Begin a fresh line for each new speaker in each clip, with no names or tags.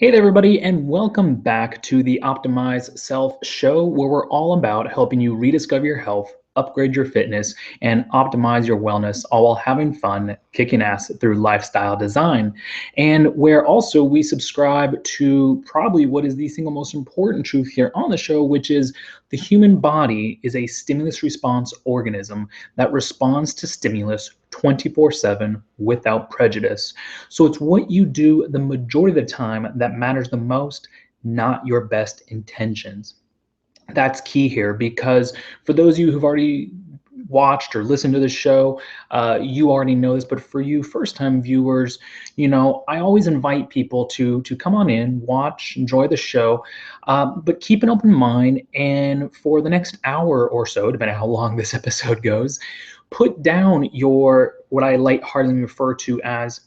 Hey there, everybody, and welcome back to the Optimized Self Show, where we're all about helping you rediscover your health, upgrade your fitness, and optimize your wellness, all while having fun, kicking ass through lifestyle design. And where also we subscribe to probably what is the single most important truth here on the show, which is the human body is a stimulus response organism that responds to stimulus 24/7 without prejudice. So it's what you do the majority of the time that matters the most, not your best intentions. That's key here because for those of you who've already watched or listened to the show, you already know this, but for you first-time viewers, I always invite people to come on in, watch, enjoy the show, but keep an open mind, and for the next hour or so, depending on how long this episode goes, put down your, what I lightheartedly refer to as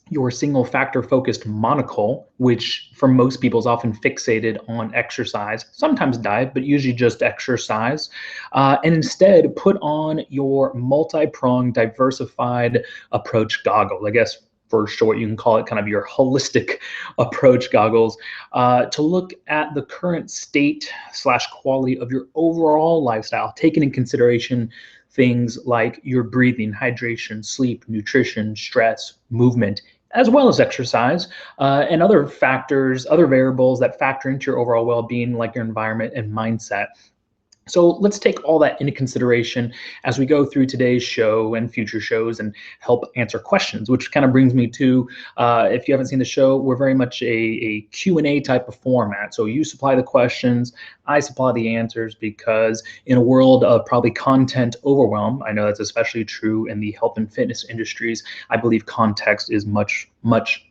your single factor focused monocle, which for most people is often fixated on exercise, sometimes diet, but usually just exercise. And instead put on your multi-pronged diversified approach goggle. I guess for short, you can call it kind of your holistic approach goggles, to look at the current state / quality of your overall lifestyle, taking in consideration things like your breathing, hydration, sleep, nutrition, stress, movement, as well as exercise, and other factors, other variables that factor into your overall well-being, like your environment and mindset. So let's take all that into consideration as we go through today's show and future shows and help answer questions, which kind of brings me to, if you haven't seen the show, we're very much a Q&A type of format. So you supply the questions, I supply the answers, because in a world of probably content overwhelm, I know that's especially true in the health and fitness industries, I believe context is much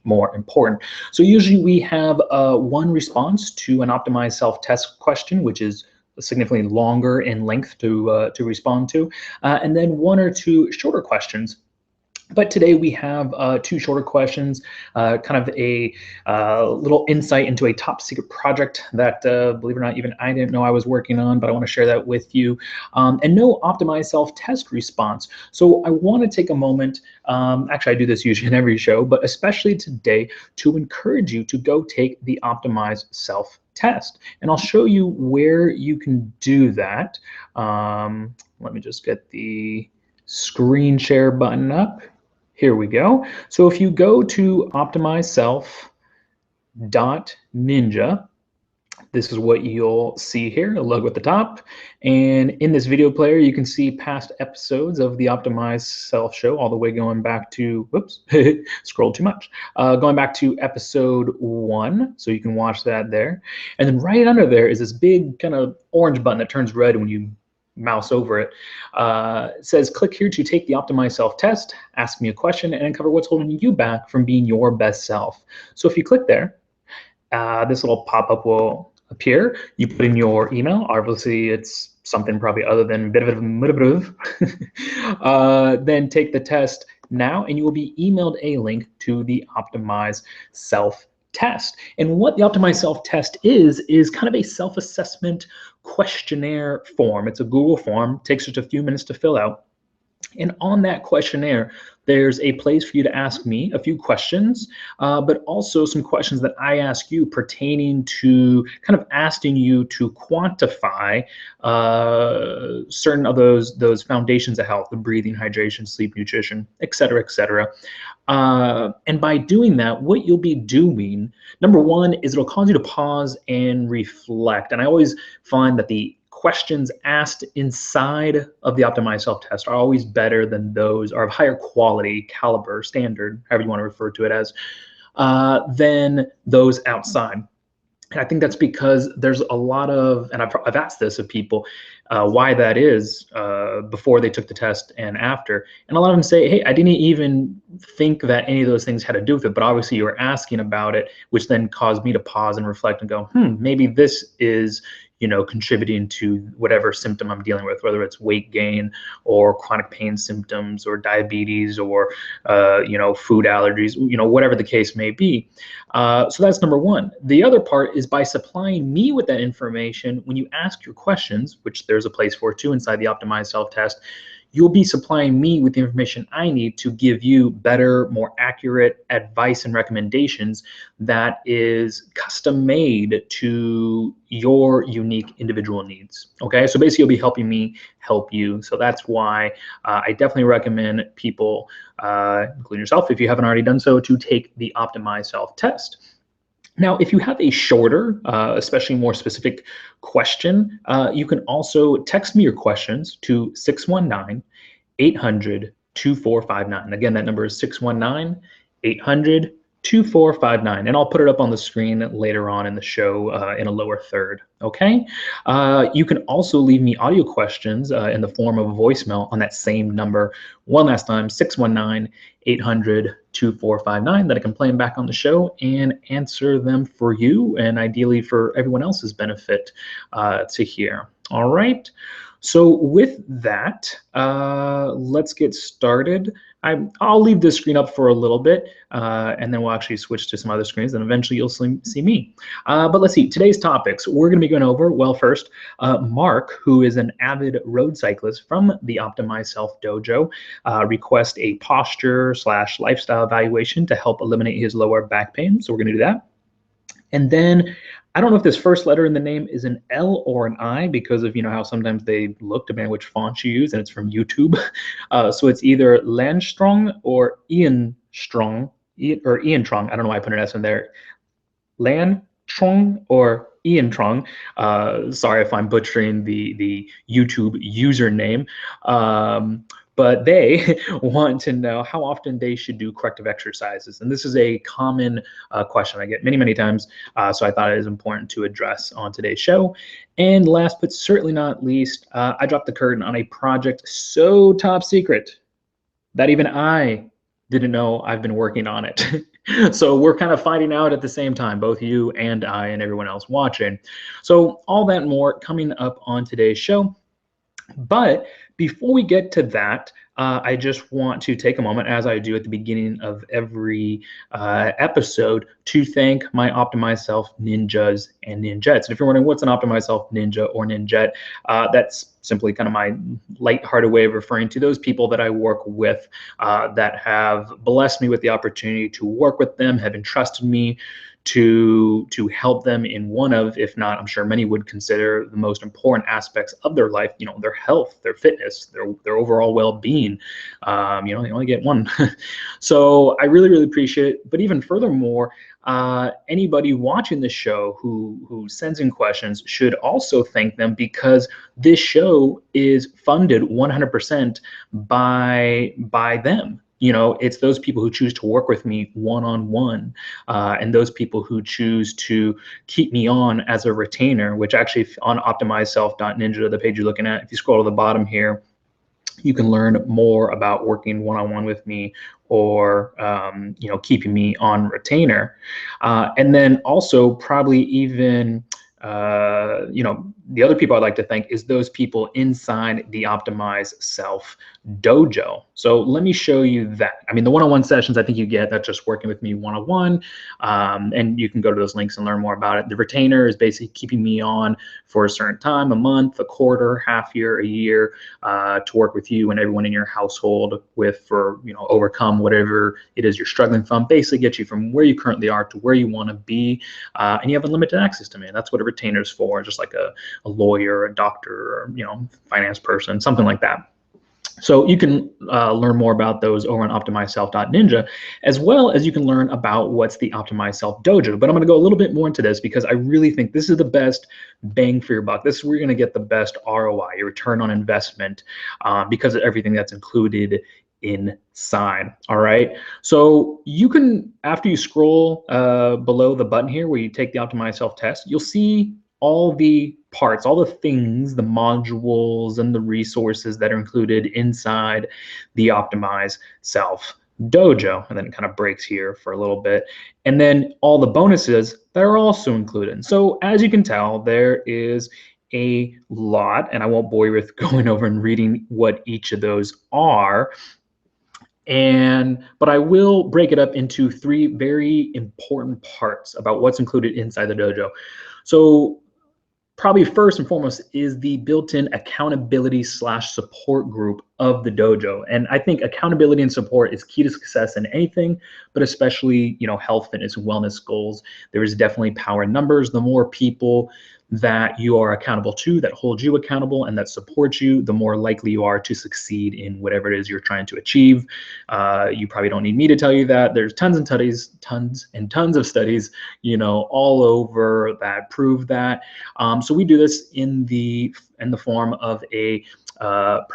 more important. So usually we have one response to an optimized self-test question, which is significantly longer in length to respond to, and then one or two shorter questions. But today we have two shorter questions, kind of a little insight into a top secret project that, believe it or not, even I didn't know I was working on, but I want to share that with you, and no optimized self-test response. So I want to take a moment, actually I do this usually in every show, but especially today, to encourage you to go take the optimized self-test. And I'll show you where you can do that. Let me just get the screen share button up. Here we go. So if you go to optimizeself.ninja, this is what you'll see here, a logo at the top. And in this video player, you can see past episodes of the Optimized Self Show, all the way going back to, whoops, scrolled too much, going back to episode 1. So you can watch that there. And then right under there is this big kind of orange button that turns red when you mouse over it. It says, click here to take the Optimized Self Test, ask me a question, and uncover what's holding you back from being your best self. So if you click there, this little pop-up will appear. You put in your email. Obviously, it's something probably other than then take the test now, and you will be emailed a link to the Optimized Self Test. And what the Optimized Self Test is kind of a self-assessment questionnaire form. It's a Google form, takes just a few minutes to fill out. And on that questionnaire, there's a place for you to ask me a few questions, but also some questions that I ask you pertaining to kind of asking you to quantify certain of those foundations of health: the breathing, hydration, sleep, nutrition, et cetera, et cetera. And by doing that, what you'll be doing, number one, is it'll cause you to pause and reflect. And I always find that the questions asked inside of the Optimized Self-Test are always better than those, are of higher quality, caliber, standard, however you want to refer to it as, than those outside. And I think that's because there's a lot of, and I've asked this of people, why that is, before they took the test and after. And a lot of them say, hey, I didn't even think that any of those things had to do with it, but obviously you were asking about it, which then caused me to pause and reflect and go, maybe this is, contributing to whatever symptom I'm dealing with, whether it's weight gain or chronic pain symptoms or diabetes or, food allergies, whatever the case may be. So that's number one. The other part is by supplying me with that information, when you ask your questions, which there's a place for too inside the Optimized Self-Test, you'll be supplying me with the information I need to give you better, more accurate advice and recommendations that is custom made to your unique individual needs. Okay, so basically you'll be helping me help you. So that's why I definitely recommend people, including yourself, if you haven't already done so, to take the Optimized Self test. Now, if you have a shorter, especially more specific question, you can also text me your questions to 619-800-2459. Again, that number is 619-800-2459. And I'll put it up on the screen later on in the show in a lower third. Okay. You can also leave me audio questions in the form of a voicemail on that same number. One last time, 619-800-2459, that I can play them back on the show and answer them for you and ideally for everyone else's benefit to hear. All right. So with that, let's get started. I'll leave this screen up for a little bit, and then we'll actually switch to some other screens, and eventually you'll see me. But let's see, today's topics, we're going to be going over, well, first, Mark, who is an avid road cyclist from the Optimized Self Dojo, requests a posture/lifestyle evaluation to help eliminate his lower back pain. So we're going to do that. And then I don't know if this first letter in the name is an L or an I because of, you know, how sometimes they look depending on which font you use, and it's from YouTube. So it's either Lantruong or Ian Strong, or Ian Trong. I don't know why I put an S in there. Lantruong or Ian Trong. Sorry if I'm butchering the YouTube username. But they want to know how often they should do corrective exercises. And this is a common question I get many, many times. So I thought it is important to address on today's show. And last but certainly not least, I dropped the curtain on a project so top secret that even I didn't know I've been working on it. So we're kind of finding out at the same time, both you and I and everyone else watching. So all that and more coming up on today's show. But before we get to that, I just want to take a moment, as I do at the beginning of every episode, to thank my Optimized Self ninjas and ninjettes. And if you're wondering what's an Optimized Self ninja or ninjette, that's simply kind of my lighthearted way of referring to those people that I work with that have blessed me with the opportunity to work with them, have entrusted me to help them in one of, if not, I'm sure many would consider the most important aspects of their life, you know, their health, their fitness, their overall well-being. You know, they only get one. So I really, really appreciate it. But even furthermore, anybody watching this show who sends in questions should also thank them, because this show is funded 100% by them. You know, it's those people who choose to work with me one-on-one, and those people who choose to keep me on as a retainer, which actually on optimizedself.ninja, the page you're looking at, if you scroll to the bottom here, you can learn more about working one-on-one with me, or you know, keeping me on retainer. And then also probably even you know, the other people I'd like to thank is those people inside the Optimized Self Dojo. So let me show you that. I mean, the one-on-one sessions, I think you get, that's just working with me one-on-one, and you can go to those links and learn more about it. The retainer is basically keeping me on for a certain time, a month, a quarter, half year, a year, to work with you and everyone in your household with, for, you know, overcome whatever it is you're struggling from, basically get you from where you currently are to where you want to be, and you have unlimited access to me. And that's what a retainer's for, just like a lawyer, a doctor, or, you know, finance person, something like that. So you can learn more about those over on optimizedself.ninja, as well as you can learn about what's the Optimized Self Dojo. But I'm going to go a little bit more into this because I really think this is the best bang for your buck. This is where you're going to get the best ROI, your return on investment, because of everything that's included inside. All right. So you can, after you scroll below the button here where you take the Optimized Self test, you'll see all the parts, all the things, the modules and the resources that are included inside the Optimized Self Dojo. And then it kind of breaks here for a little bit. And then all the bonuses that are also included. So as you can tell, there is a lot, and I won't bore you with going over and reading what each of those are. But I will break it up into three very important parts about what's included inside the dojo. So probably first and foremost is the built-in accountability / support group of the dojo. And I think accountability and support is key to success in anything, but especially, health, fitness, and wellness goals. There is definitely power in numbers. The more people that you are accountable to, that hold you accountable, and that support you, the more likely you are to succeed in whatever it is you're trying to achieve. You probably don't need me to tell you that. There's tons and tons of studies, all over that prove that. So we do this in the form of a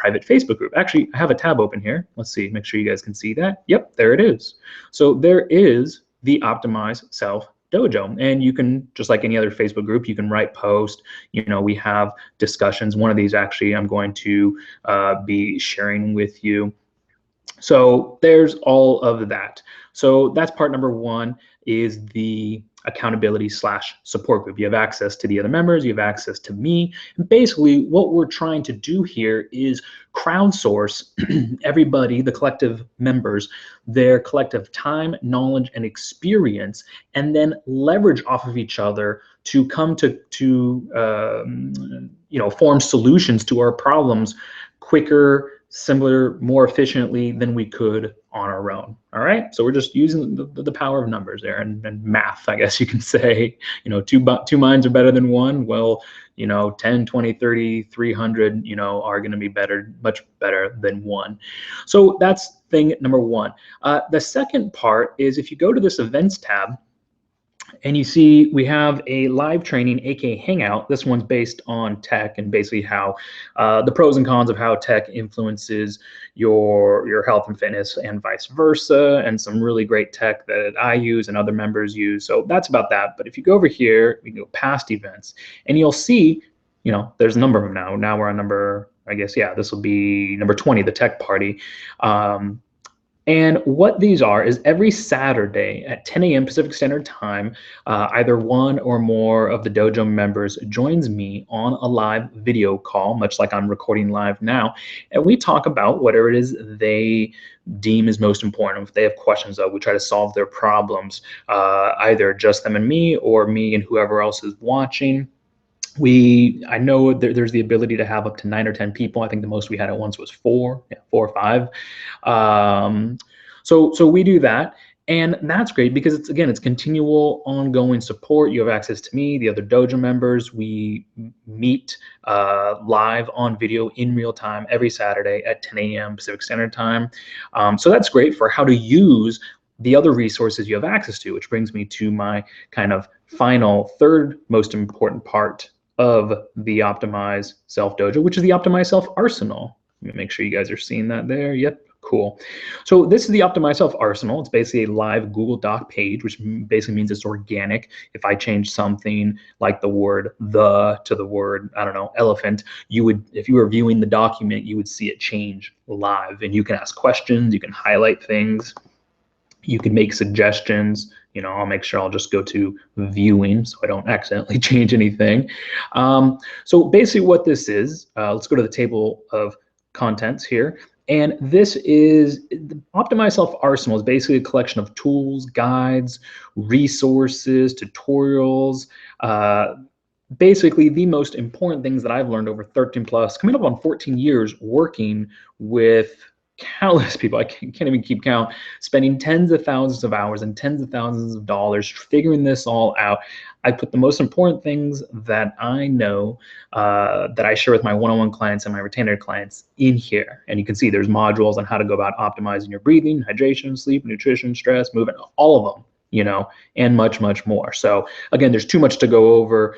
private Facebook group. Actually, I have a tab open here. Let's see, make sure you guys can see that. Yep, there it is. So there is the Optimized Self Dojo, and you can, just like any other Facebook group, you can write posts. We have discussions. One of these actually I'm going to be sharing with you. So there's all of that. So that's part number one, is the accountability / support group. You have access to the other members, you have access to me. And basically what we're trying to do here is crowdsource everybody, the collective members, their collective time, knowledge, and experience, and then leverage off of each other to come to form solutions to our problems quicker, simpler, more efficiently than we could on our own. All right, so we're just using the power of numbers there, and math, I guess you can say. Two minds are better than one. Well, 10, 20, 30, 300, are going to be better, much better than one. So that's thing number one. The second part is, if you go to this events tab, and you see we have a live training, aka Hangout. This one's based on tech, and basically how the pros and cons of how tech influences your health and fitness, and vice versa, and some really great tech that I use and other members use. So that's about that. But if you go over here, we can go past events, and you'll see, there's a number of them now. Now we're on number, I guess, yeah, this will be number 20, the tech party. And what these are is every Saturday at 10 a.m. Pacific Standard Time, either one or more of the dojo members joins me on a live video call, much like I'm recording live now, and we talk about whatever it is they deem is most important. If they have questions, we try to solve their problems, either just them and me, or me and whoever else is watching. I know there's the ability to have up to 9 or 10 people. I think the most we had at once was 4 or 5. So we do that, and that's great because it's continual, ongoing support. You have access to me, the other dojo members. We meet live on video in real time every Saturday at 10 a.m. Pacific Standard Time. So that's great for how to use the other resources you have access to, which brings me to my kind of final, third most important part of the Optimized Self Dojo, which is the Optimized Self Arsenal. Let me make sure you guys are seeing that there. Yep, cool. So this is the Optimized Self Arsenal. It's basically a live Google Doc page, which basically means it's organic. If I change something like the word "the" to the word, I don't know, elephant, if you were viewing the document, you would see it change live. And you can ask questions, you can highlight things, you can make suggestions. I'll make sure I'll just go to viewing so I don't accidentally change anything. So basically what this is, let's go to the table of contents here. And this is the Optimized Self Arsenal is basically a collection of tools, guides, resources, tutorials, basically the most important things that I've learned over 13 plus, coming up on 14 years working with countless people. I can't even keep count, spending tens of thousands of hours and tens of thousands of dollars figuring this all out. I put the most important things that I know that I share with my one-on-one clients and my retainer clients in here. And you can see there's modules on how to go about optimizing your breathing, hydration, sleep, nutrition, stress, movement, all of them, and much, much more. So again, there's too much to go over.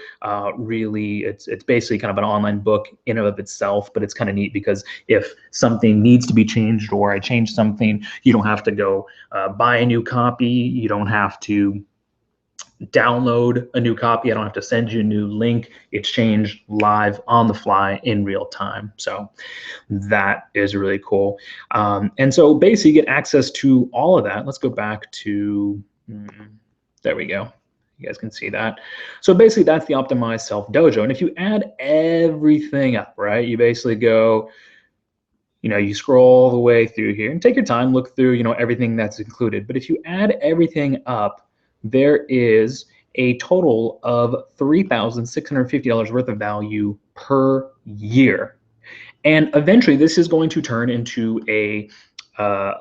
Really, it's basically kind of an online book in and of itself, but it's kind of neat because if something needs to be changed or I change something, you don't have to go buy a new copy. You don't have to download a new copy. I don't have to send you a new link. It's changed live on the fly in real time. So that is really cool. And so basically you get access to all of that. Let's go back to there we go. You guys can see that. So basically that's the Optimized Self Dojo. And if you add everything up, right, you basically go, you scroll all the way through here and take your time, look through, everything that's included. But if you add everything up, there is a total of $3,650 worth of value per year. And eventually this is going to turn into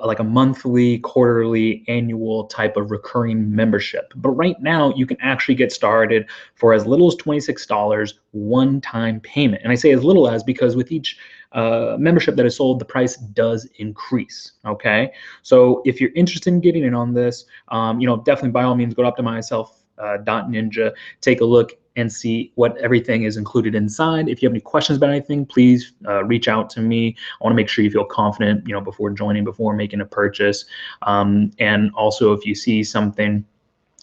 like a monthly, quarterly, annual type of recurring membership. But right now you can actually get started for as little as $26 one-time payment. And I say as little as because with each membership that is sold, the price does increase. Okay, so if you're interested in getting in on this, definitely by all means go to optimizeself.ninja, take a look and see what everything is included inside. If you have any questions about anything, please reach out to me. I want to make sure you feel confident, before joining, before making a purchase. And also, if you see something,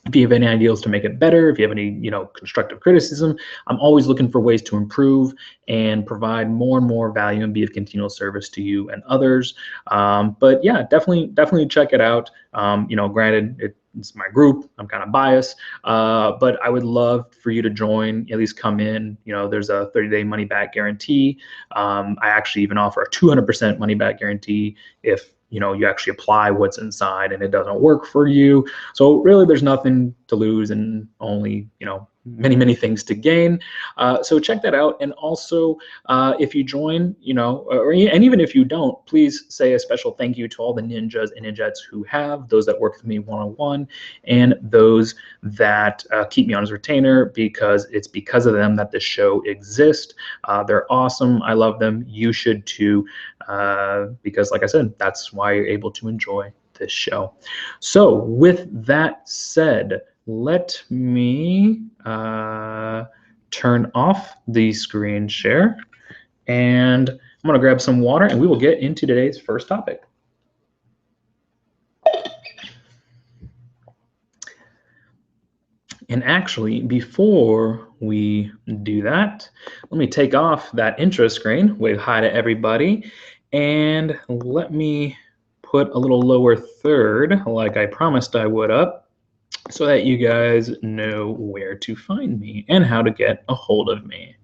if you have any ideas to make it better, if you have any, constructive criticism, I'm always looking for ways to improve and provide more and more value and be of continual service to you and others. But yeah, definitely check it out. Granted, it's my group. I'm kind of biased, but I would love for you to join, at least come in. There's a 30-day money back guarantee. I actually even offer a 200% money back guarantee if you actually apply what's inside and it doesn't work for you. So really there's nothing to lose and only, many things to gain. So check that out. And also if you join, and even if you don't, please say a special thank you to all the ninjas and ninjettes who have, those that work with me one-on-one, and those that keep me on as retainer, because it's because of them that this show exists. They're awesome. I love them. You should too, because like I said, that's why you're able to enjoy this show. So with that said, let me turn off the screen share, and I'm going to grab some water and we will get into today's first topic. And actually, before we do that, let me take off that intro screen, wave hi to everybody, and let me put a little lower third like I promised I would up, so that you guys know where to find me and how to get a hold of me.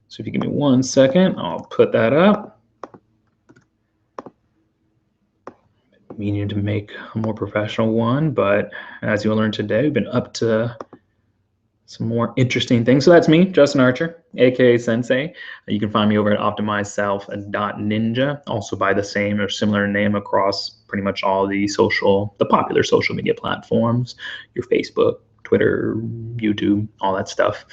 So if you give me 1 second, I'll put that up. Meaning to make a more professional one, but as you'll learn today, we've been up to some more interesting things. So that's me, Justin Archer, aka Sensei. You can find me over at optimizeself.ninja, also by the same or similar name across pretty much all the popular social media platforms, your Facebook, Twitter, YouTube, all that stuff.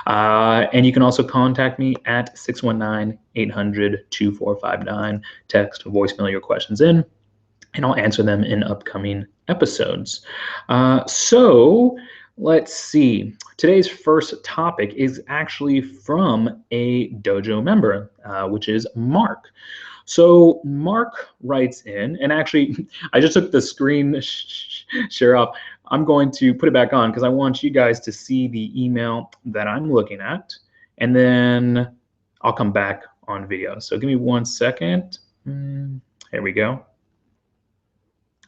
And you can also contact me at 619-800-2459. Text, voicemail your questions in, and I'll answer them in upcoming episodes. So let's see. Today's first topic is actually from a dojo member, which is Mark. So Mark writes in, and actually, I just took the screen share off. I'm going to put it back on because I want you guys to see the email that I'm looking at, and then I'll come back on video. So give me 1 second. Here we go.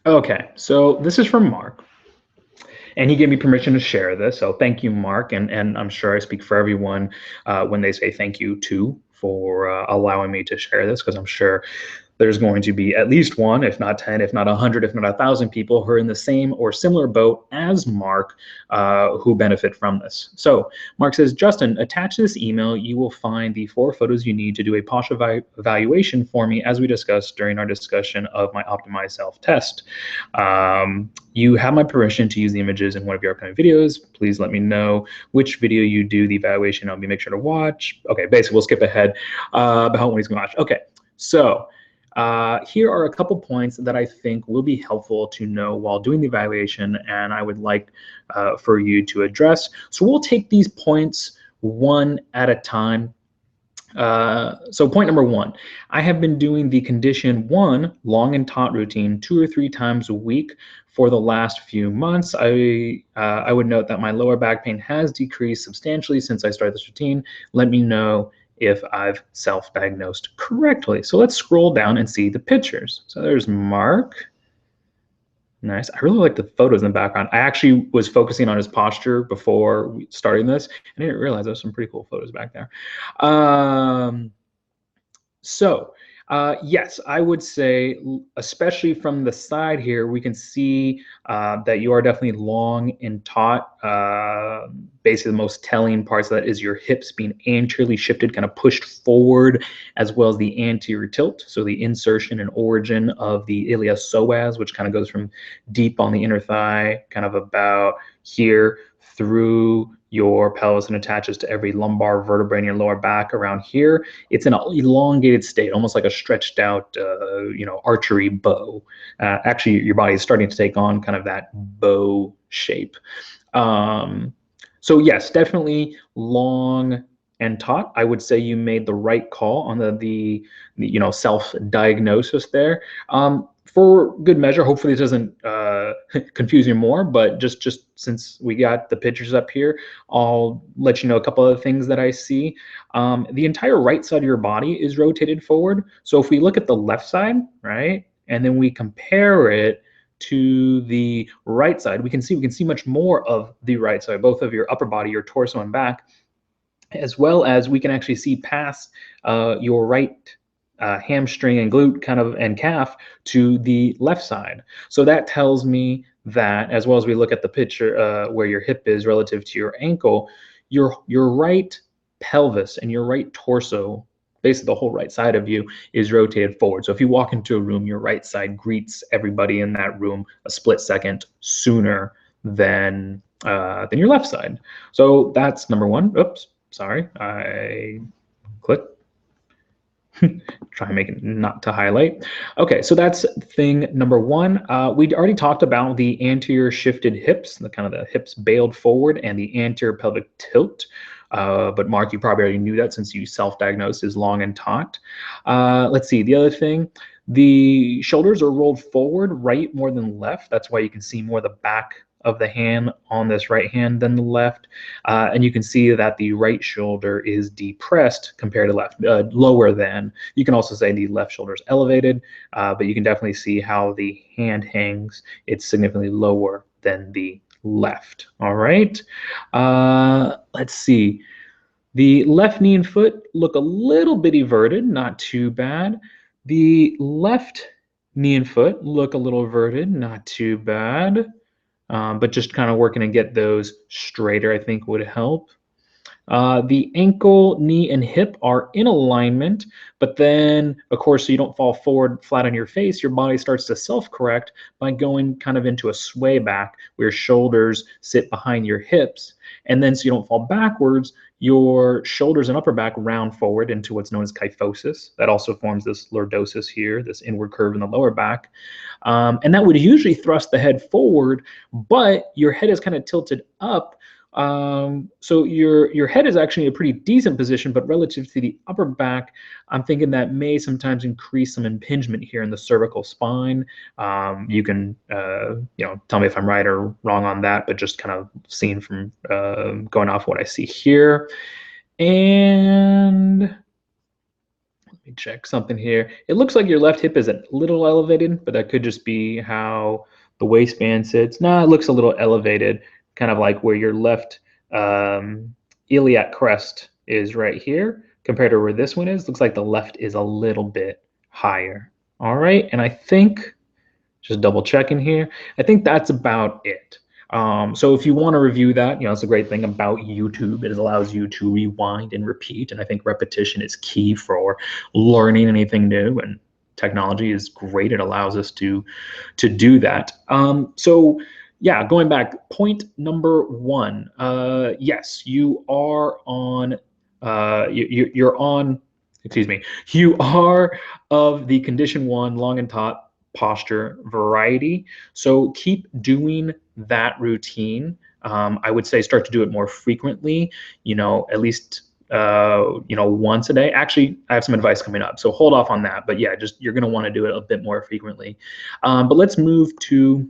Okay, so this is from Mark. And he gave me permission to share this, so thank you, Mark. And I'm sure I speak for everyone when they say thank you too for allowing me to share this, because I'm sure there's going to be at least one, if not 10, if not 100, if not 1,000 people who are in the same or similar boat as Mark who benefit from this. So Mark says, Justin, attached to this email, you will find the 4 photos you need to do a posture evaluation for me, as we discussed during our discussion of my Optimized Self test. You have my permission to use the images in one of your upcoming videos. Please let me know which video you do the evaluation. I'll make sure to watch. Okay, basically we'll skip ahead about when he's gonna watch. Okay, so here are a couple points that I think will be helpful to know while doing the evaluation, and I would like for you to address. So we'll take these points one at a time. So point number 1, I have been doing the condition 1 long and taut routine 2 or 3 times a week for the last few months. I would note that my lower back pain has decreased substantially since I started this routine. Let me know if I've self-diagnosed correctly. So let's scroll down and see the pictures. So there's Mark. Nice. I really like the photos in the background. I actually was focusing on his posture before starting this, and I didn't realize there's some pretty cool photos back there. So Yes, I would say, especially from the side here, we can see that you are definitely long and taut. Basically, the most telling parts of that is your hips being anteriorly shifted, kind of pushed forward, as well as the anterior tilt. So the insertion and origin of the iliopsoas, which kind of goes from deep on the inner thigh, kind of about here through your pelvis and attaches to every lumbar vertebrae in your lower back around here. It's in an elongated state, almost like a stretched out, archery bow. Actually, your body is starting to take on kind of that bow shape. Um, so yes, definitely long and taut. I would say you made the right call on the self-diagnosis there. For good measure, hopefully this doesn't confuse you more, but just since we got the pictures up here, I'll let you know a couple of things that I see. The entire right side of your body is rotated forward. So if we look at the left side, right, and then we compare it to the right side, we can see much more of the right side, both of your upper body, your torso and back, as well as we can actually see past your right hamstring and glute kind of and calf to the left side. So that tells me that, as well as we look at the picture where your hip is relative to your ankle, your right pelvis and your right torso, basically the whole right side of you, is rotated forward. So if you walk into a room, your right side greets everybody in that room a split second sooner than your left side. So that's number one. Oops, sorry, I clicked. Try and make it not to highlight. Okay, so that's thing number one. We already talked about the anterior shifted hips, the kind of the hips bailed forward, and the anterior pelvic tilt. But Mark, you probably already knew that since you self-diagnosed as long and taut. Let's see, the other thing, the shoulders are rolled forward, right more than left. That's why you can see more the back of the hand on this right hand than the left. And you can see that the right shoulder is depressed compared to left, lower than. You can also say the left shoulder is elevated, but you can definitely see how the hand hangs. It's significantly lower than the left. All right. Let's see. The left knee and foot look a little bit everted, not too bad. The left knee and foot look a little everted, not too bad. But just kind of working to get those straighter, I think, would help. The ankle, knee, and hip are in alignment, but then, of course, so you don't fall forward flat on your face, your body starts to self-correct by going kind of into a sway back where your shoulders sit behind your hips. And then so you don't fall backwards, your shoulders and upper back round forward into what's known as kyphosis. That also forms this lordosis here, this inward curve in the lower back. And that would usually thrust the head forward, but your head is kind of tilted up. So your head is actually in a pretty decent position, but relative to the upper back, I'm thinking that may sometimes increase some impingement here in the cervical spine. You can tell me if I'm right or wrong on that, but just kind of seeing from going off what I see here. And let me check something here. It looks like your left hip is a little elevated, but that could just be how the waistband sits. No, it looks a little elevated, kind of like where your left iliac crest is right here compared to where this one is. Looks like the left is a little bit higher. All right, and I think, just double checking here, I think that's about it. So if you want to review that, it's a great thing about YouTube. It allows you to rewind and repeat, and I think repetition is key for learning anything new, and technology is great. It allows us to do that. So yeah, going back, point number one, yes, you are on, you're on, excuse me, you are of the condition one, long and taut posture variety. So keep doing that routine. I would say start to do it more frequently, at least once a day. Actually, I have some advice coming up, so hold off on that. But yeah, just you're going to want to do it a bit more frequently. But let's move to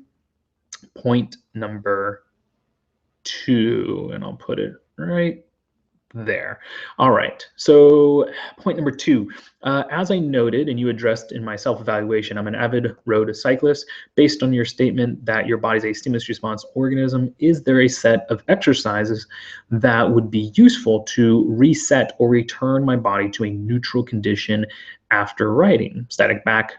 point number two, and I'll put it right there. All right, so point number 2. As I noted and you addressed in my self-evaluation, I'm an avid road cyclist. Based on your statement that your body's a stimulus response organism, is there a set of exercises that would be useful to reset or return my body to a neutral condition after riding? Static back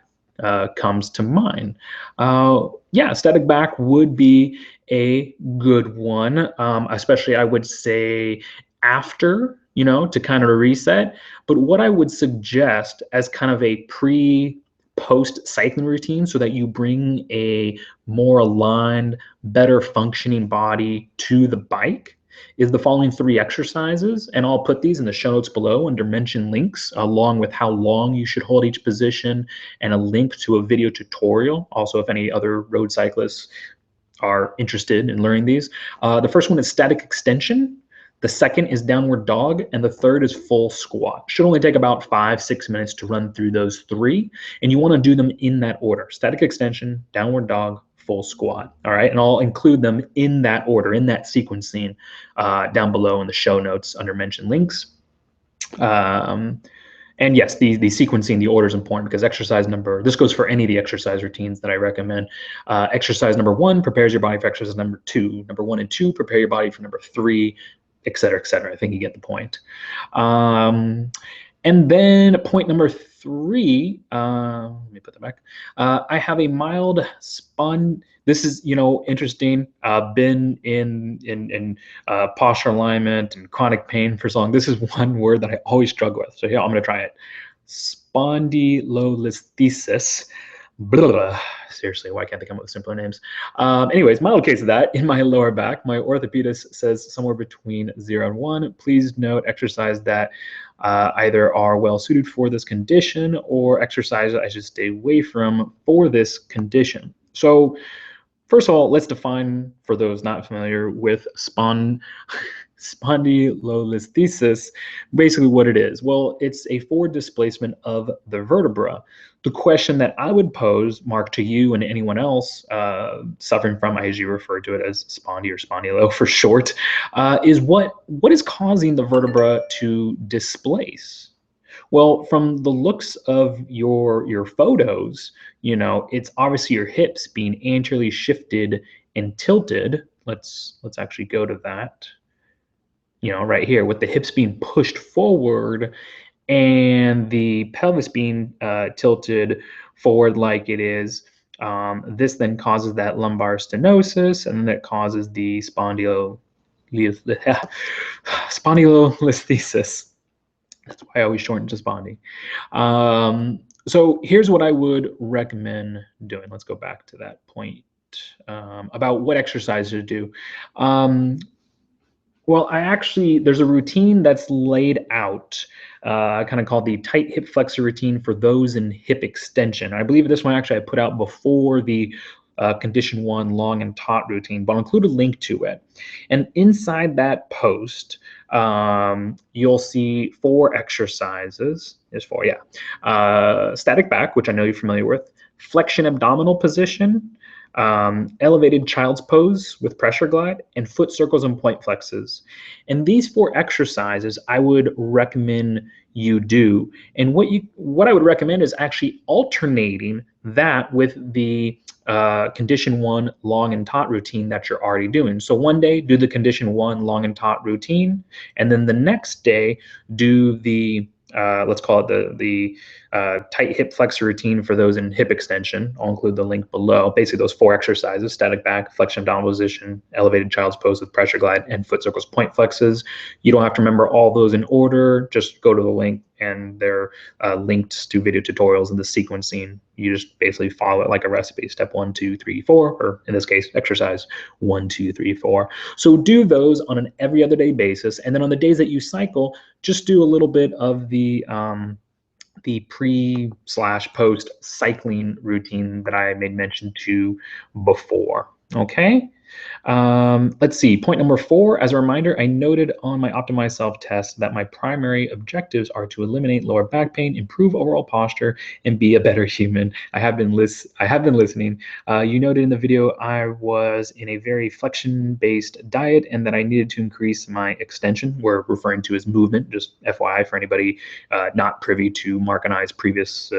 comes to mind. Yeah, static back would be a good one, especially I would say after, to kind of reset. But what I would suggest as kind of a post cycling routine so that you bring a more aligned, better functioning body to the bike is the following 3 exercises. And I'll put these in the show notes below under mention links, along with how long you should hold each position and a link to a video tutorial. Also, if any other road cyclists are interested in learning these. The first one is static extension. The second is downward dog, and the third is full squat. Should only take about 5-6 minutes to run through those 3, and you want to do them in that order: static extension, downward dog, full squat. All right, and I'll include them in that order, in that sequencing, down below in the show notes under mentioned links. And yes, the sequencing, the order is important because this goes for any of the exercise routines that I recommend. Exercise number 1 prepares your body for exercise number 2. Number 1 and 2 prepare your body for number 3, et cetera, et cetera. I think you get the point. And then point number 3, let me put that back. I have a mild this is, interesting. Been in posture alignment and chronic pain for so long. This is one word that I always struggle with. So here, I'm going to try it. Spondylolisthesis. Blah. Seriously, why can't they come up with simpler names? Anyways, mild case of that in my lower back. My orthopedist says somewhere between 0 and 1. Please note exercise that either are well suited for this condition or exercise I should stay away from for this condition. So first of all, let's define, for those not familiar with spondylolisthesis, basically what it is. Well, it's a forward displacement of the vertebra. The question that I would pose, Mark, to you and anyone else suffering from, I usually refer to it as spondy or spondylo for short, is what is causing the vertebra to displace? Well, from the looks of your photos, it's obviously your hips being anteriorly shifted and tilted. Let's actually go to that. Right here, with the hips being pushed forward and the pelvis being tilted forward like it is. This then causes that lumbar stenosis, and then that causes the spondylolisthesis. That's why I always shorten to spondy. So here's what I would recommend doing. Let's go back to that point about what exercise to do. Well, there's a routine that's laid out, kind of called the tight hip flexor routine for those in hip extension. I believe this one actually I put out before the condition 1 long and taut routine, but I'll include a link to it. And inside that post, you'll see 4 exercises. There's 4, yeah. Static back, which I know you're familiar with, flexion abdominal position, elevated child's pose with pressure glide, and foot circles and point flexes. And these 4 exercises I would recommend you do. And what I would recommend is actually alternating that with the condition 1 long and taut routine that you're already doing. So one day do the condition 1 long and taut routine, and then the next day do the let's call it the tight hip flexor routine for those in hip extension. I'll include the link below. Basically, those 4 exercises: static back, flexion abdominal position, elevated child's pose with pressure glide, and foot circles point flexes. You don't have to remember all those in order. Just go to the link, and they're linked to video tutorials and the sequencing. You just basically follow it like a recipe: step 1, 2, 3, 4, or in this case, exercise 1, 2, 3, 4. So do those on an every other day basis, and then on the days that you cycle, just do a little bit of the pre/post cycling routine that I made mention to before. Okay. Let's see. Point number 4, as a reminder, I noted on my Optimized Self test that my primary objectives are to eliminate lower back pain, improve overall posture, and be a better human. I have been listening. You noted in the video I was in a very flexion-based diet and that I needed to increase my extension. We're referring to as movement, just FYI for anybody not privy to Mark and I's previous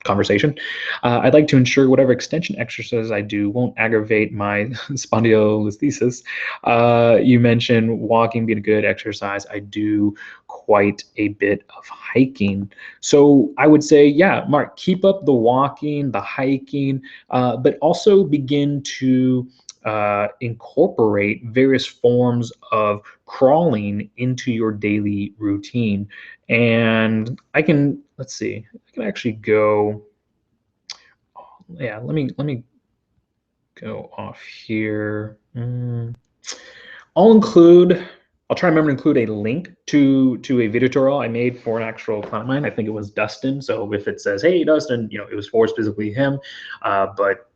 conversation. I'd like to ensure whatever extension exercises I do won't aggravate my spondylolisthesis. You mentioned walking being a good exercise. I do quite a bit of hiking. So I would say, yeah, Mark, keep up the walking, the hiking, but also begin to incorporate various forms of crawling into your daily routine. And let's see, I can actually go, yeah, let me go off here. I'll try to remember to include a link to a video tutorial I made for an actual client of mine. I think it was Dustin. So if it says, hey, Dustin, it was for specifically him, but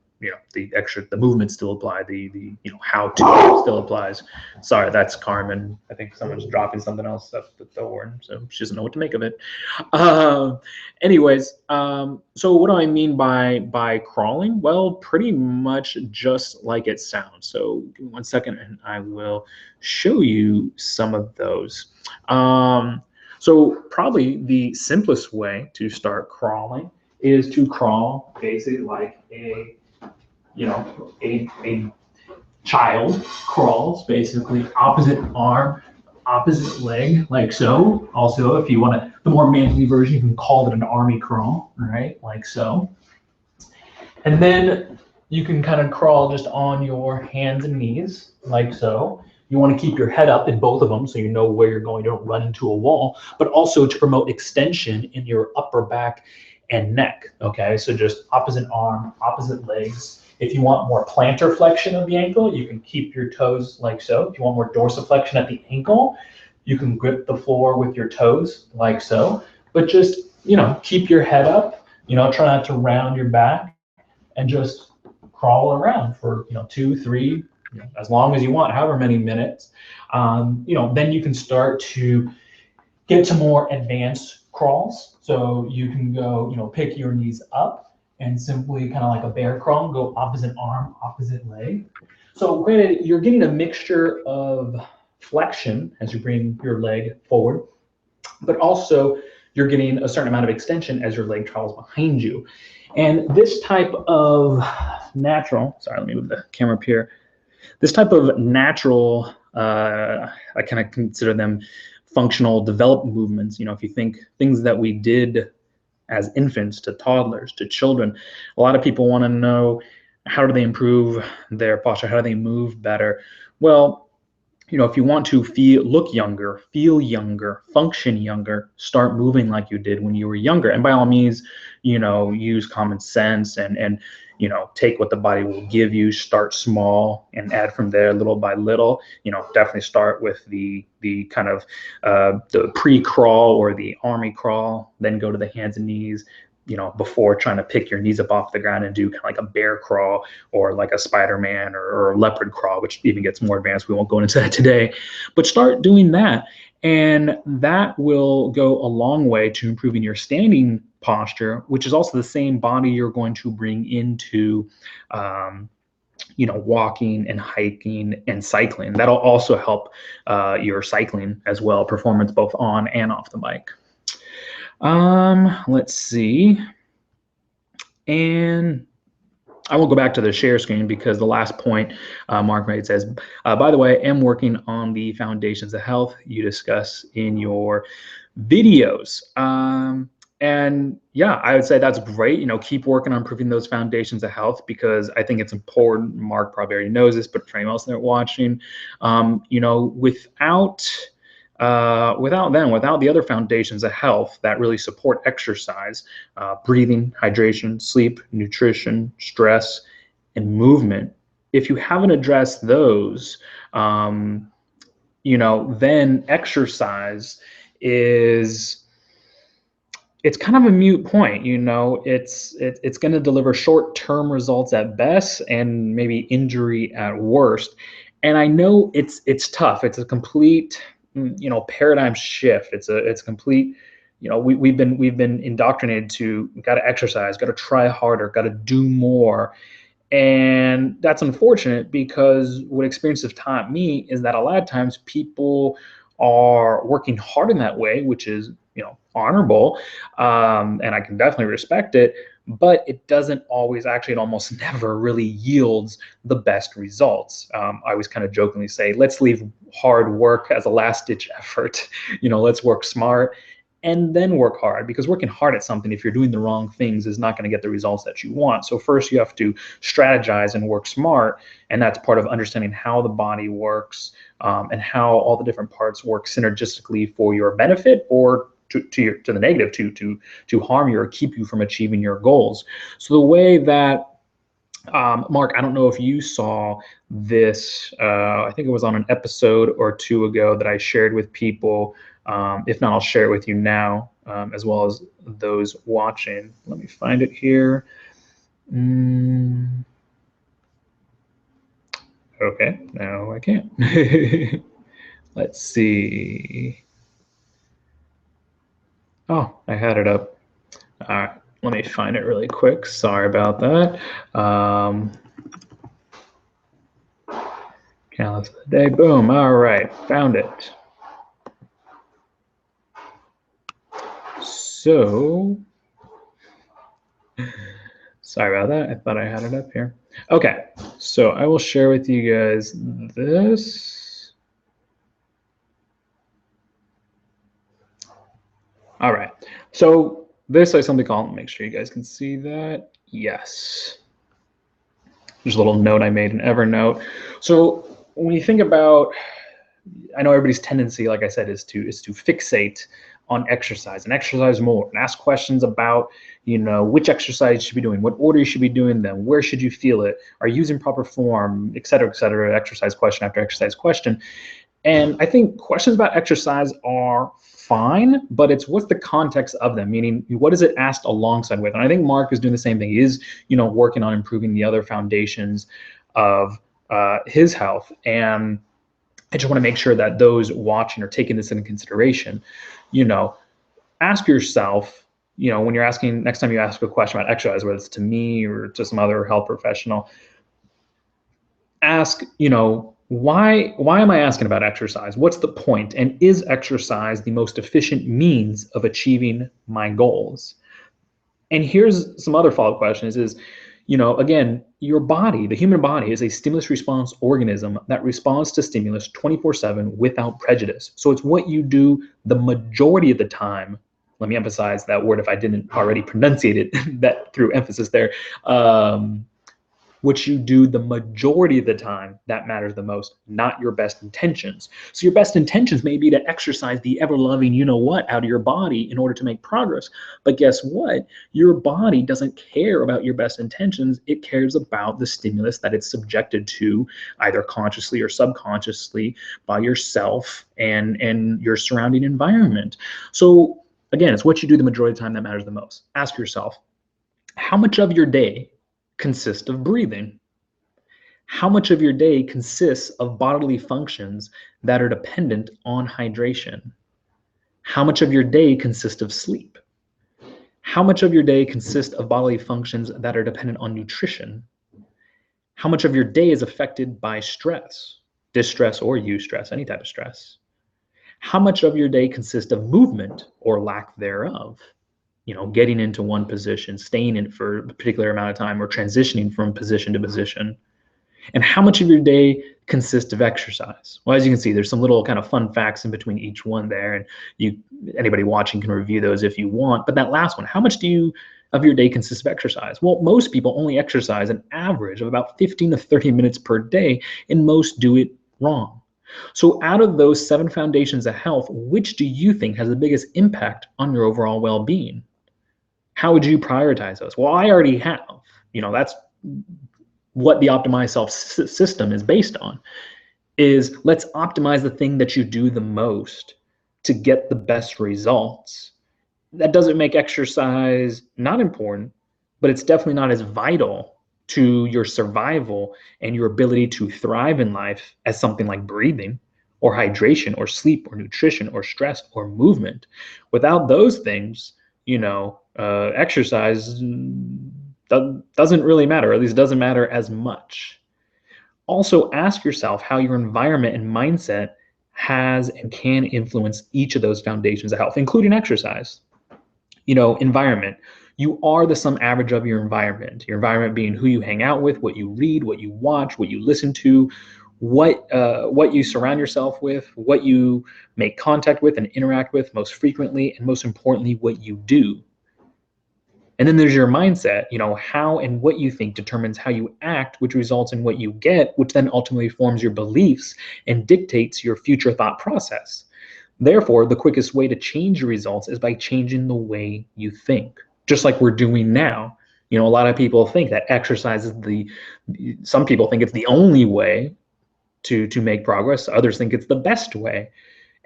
the movement still apply, the how to still applies. Sorry, that's Carmen. I think someone's dropping something else up the door, so she doesn't know what to make of it. Anyways, so what do I mean by crawling? Well, pretty much just like it sounds. So give me 1 second and I will show you some of those. So probably the simplest way to start crawling is to crawl basically like a child crawls, basically opposite arm, opposite leg, like so. Also, if you want the more manly version, you can call it an army crawl, right? Like so. And then you can kind of crawl just on your hands and knees, like so. You want to keep your head up in both of them so you know where you're going, you don't run into a wall, but also to promote extension in your upper back and neck, okay? So just opposite arm, opposite legs. If you want more plantar flexion of the ankle, you can keep your toes like so. If you want more dorsiflexion at the ankle, you can grip the floor with your toes like so. But just, keep your head up, try not to round your back and just crawl around for, 2, 3, as long as you want, however many minutes. Then you can start to get to more advanced crawls. So you can go, pick your knees up and simply kind of like a bear crawl, go opposite arm, opposite leg. So granted, you're getting a mixture of flexion as you bring your leg forward, but also you're getting a certain amount of extension as your leg travels behind you. And this type of natural, sorry, let me move the camera up here. This type of natural, I kind of consider them functional developed movements. If you think things that we did as infants to toddlers to children, a lot of people want to know, how do they improve their posture? How do they move better? Well, if you want to look younger, feel younger, function younger, start moving like you did when you were younger. And by all means, use common sense and take what the body will give you, start small and add from there little by little. Definitely start with the kind of the pre-crawl or the army crawl, then go to the hands and knees, before trying to pick your knees up off the ground and do kind of like a bear crawl or like a Spider-Man or a leopard crawl, which even gets more advanced. We won't go into that today, but start doing that. And that will go a long way to improving your standing posture, which is also the same body you're going to bring into walking and hiking and cycling. That'll also help your cycling as well, performance both on and off the bike. Let's see. And I will go back to the share screen because the last point Mark made says, by the way, I am working on the foundations of health you discuss in your videos. And yeah, I would say that's great. Keep working on improving those foundations of health because I think it's important. Mark probably already knows this, but for anyone else that watching, without the other foundations of health that really support exercise, breathing, hydration, sleep, nutrition, stress, and movement, if you haven't addressed those, then exercise is it's kind of a moot point. It's going to deliver short-term results at best and maybe injury at worst. And I know it's tough. It's a complete paradigm shift. It's complete. We've been indoctrinated to got to exercise, got to try harder, got to do more. And that's unfortunate because what experience have taught me is that a lot of times people are working hard in that way, which is, honorable. And I can definitely respect it, but it doesn't always, actually, it almost never really yields the best results. I always kind of jokingly say, let's leave hard work as a last ditch effort. Let's work smart and then work hard, because working hard at something, if you're doing the wrong things, is not going to get the results that you want. So first you have to strategize and work smart, and that's part of understanding how the body works, and how all the different parts work synergistically for your benefit or to the negative, to harm you or keep you from achieving your goals. So the way that Mark, I don't know if you saw this. I think it was on an episode or two ago that I shared with people. If not, I'll share it with you now, as well as those watching. Let me find it here. Okay, no, I can't. Let's see. Oh, I had it up. All right, let me find it really quick. Sorry about that. Calendar of the day. Boom. All right, found it. So, sorry about that. I thought I had it up here. Okay, so I will share with you guys this. All right, so this I simply call, make sure you guys can see that. Yes. There's a little note I made in Evernote. So when you think about, I know everybody's tendency, like I said, is to fixate on exercise and exercise more and ask questions about, which exercise you should be doing, what order you should be doing them, where should you feel it, are you using proper form, et cetera, exercise question after exercise question. And I think questions about exercise are fine, but it's what's the context of them, meaning what is it asked alongside with? And I think Mark is doing the same thing. He is, working on improving the other foundations of his health. And I just want to make sure that those watching are taking this into consideration. Ask yourself, when you're asking, next time you ask a question about exercise, whether it's to me or to some other health professional, ask, why am I asking about exercise? What's the point? And is exercise the most efficient means of achieving my goals? And here's some other follow-up questions is, again, your body, the human body, is a stimulus response organism that responds to stimulus 24/7 without prejudice. So it's what you do the majority of the time. Let me emphasize that word if I didn't already pronunciate it that through emphasis there. What you do the majority of the time that matters the most, not your best intentions. So your best intentions may be to exercise the ever-loving you-know-what out of your body in order to make progress. But guess what? Your body doesn't care about your best intentions. It cares about the stimulus that it's subjected to, either consciously or subconsciously, by yourself and your surrounding environment. So again, it's what you do the majority of the time that matters the most. Ask yourself, how much of your day consists of breathing? How much of your day consists of bodily functions that are dependent on hydration? How much of your day consists of sleep? How much of your day consists of bodily functions that are dependent on nutrition? How much of your day is affected by stress, distress or eustress, any type of stress? How much of your day consists of movement or lack thereof? Getting into one position, staying in it for a particular amount of time, or transitioning from position to position. And how much of your day consists of exercise? Well, as you can see, there's some little kind of fun facts in between each one there, and anybody watching can review those if you want. But that last one, how much of your day consists of exercise? Well, most people only exercise an average of about 15 to 30 minutes per day, and most do it wrong. So out of those 7 foundations of health, which do you think has the biggest impact on your overall well-being? How would you prioritize those? Well, I already have. That's what the optimized self system is based on, is let's optimize the thing that you do the most to get the best results. That doesn't make exercise not important, but it's definitely not as vital to your survival and your ability to thrive in life as something like breathing or hydration or sleep or nutrition or stress or movement. Without those things, exercise doesn't really matter, or at least doesn't matter as much. Also, ask yourself how your environment and mindset has and can influence each of those foundations of health, including exercise. Environment. You are the sum average of your environment being who you hang out with, what you read, what you watch, what you listen to, what you surround yourself with, what you make contact with and interact with most frequently, and most importantly, what you do. And then there's your mindset. How and what you think determines how you act, which results in what you get, which then ultimately forms your beliefs and dictates your future thought process. Therefore, the quickest way to change your results is by changing the way you think, just like we're doing now. A lot of people think that exercise is some people think it's the only way to make progress. Others think it's the best way.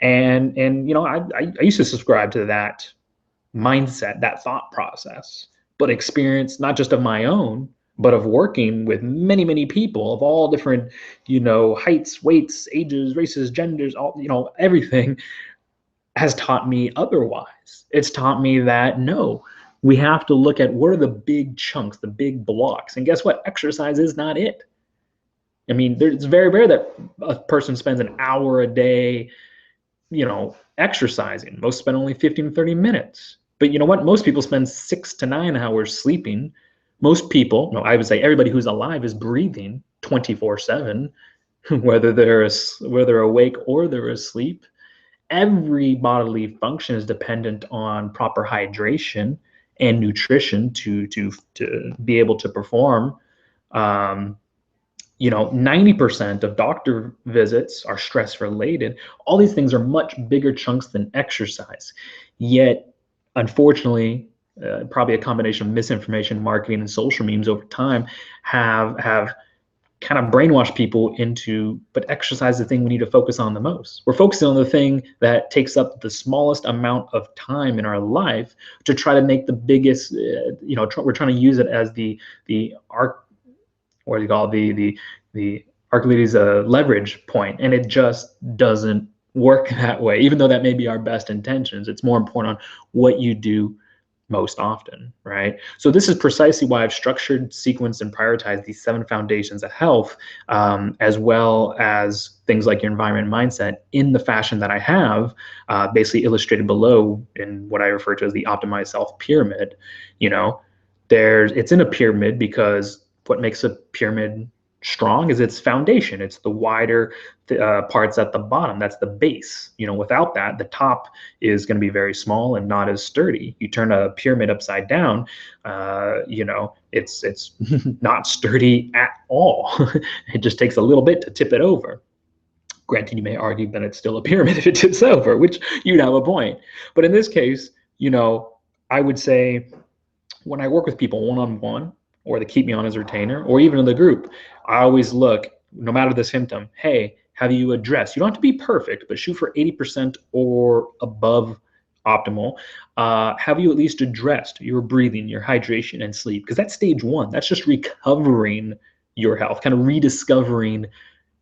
And I used to subscribe to that mindset, that thought process, but experience not just of my own, but of working with many, many people of all different, heights, weights, ages, races, genders, all, everything has taught me otherwise. It's taught me that no, we have to look at what are the big chunks, the big blocks. And guess what? Exercise is not it. I mean, it's very rare that a person spends an hour a day, exercising. Most spend only 15 to 30 minutes. But you know what? Most people spend 6 to 9 hours sleeping. Most people, no, I would say everybody who's alive is breathing 24/7, whether they're awake or they're asleep. Every bodily function is dependent on proper hydration and nutrition to be able to perform. 90% of doctor visits are stress related. All these things are much bigger chunks than exercise. Yet, unfortunately, probably a combination of misinformation, marketing, and social memes over time have kind of brainwashed people into, but exercise is the thing we need to focus on the most. We're focusing on the thing that takes up the smallest amount of time in our life to try to make the biggest, we're trying to use it as the arc, what do you call it, the Archimedes leverage point, and it just doesn't work that way. Even though that may be our best intentions, it's more important on what you do most often, right? So this is precisely why I've structured, sequenced, and prioritized these 7 foundations of health, as well as things like your environment and mindset in the fashion that I have, basically illustrated below in what I refer to as the Optimized Self Pyramid. It's in a pyramid because what makes a pyramid strong is its foundation. It's the wider parts at the bottom. That's the base. Without that, the top is going to be very small and not as sturdy. You turn a pyramid upside down, it's not sturdy at all. It just takes a little bit to tip it over. Granted, you may argue that it's still a pyramid if it tips over, which you'd have a point. But in this case, I would say when I work with people one-on-one, or they keep me on as a retainer, or even in the group, I always look, no matter the symptom, hey, have you addressed? You don't have to be perfect, but shoot for 80% or above optimal. Have you at least addressed your breathing, your hydration, and sleep? Because that's stage 1. That's just recovering your health, kind of rediscovering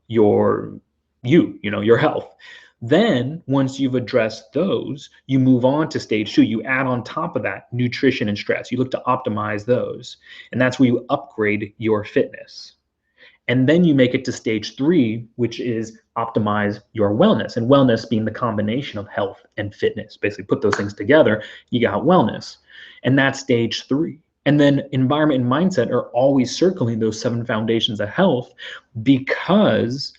your health. Then once you've addressed those, you move on to stage 2. You add on top of that nutrition and stress. You look to optimize those. And that's where you upgrade your fitness. And then you make it to stage 3, which is optimize your wellness. And wellness being the combination of health and fitness. Basically put those things together, you got wellness. And that's stage 3. And then environment and mindset are always circling those 7 foundations of health because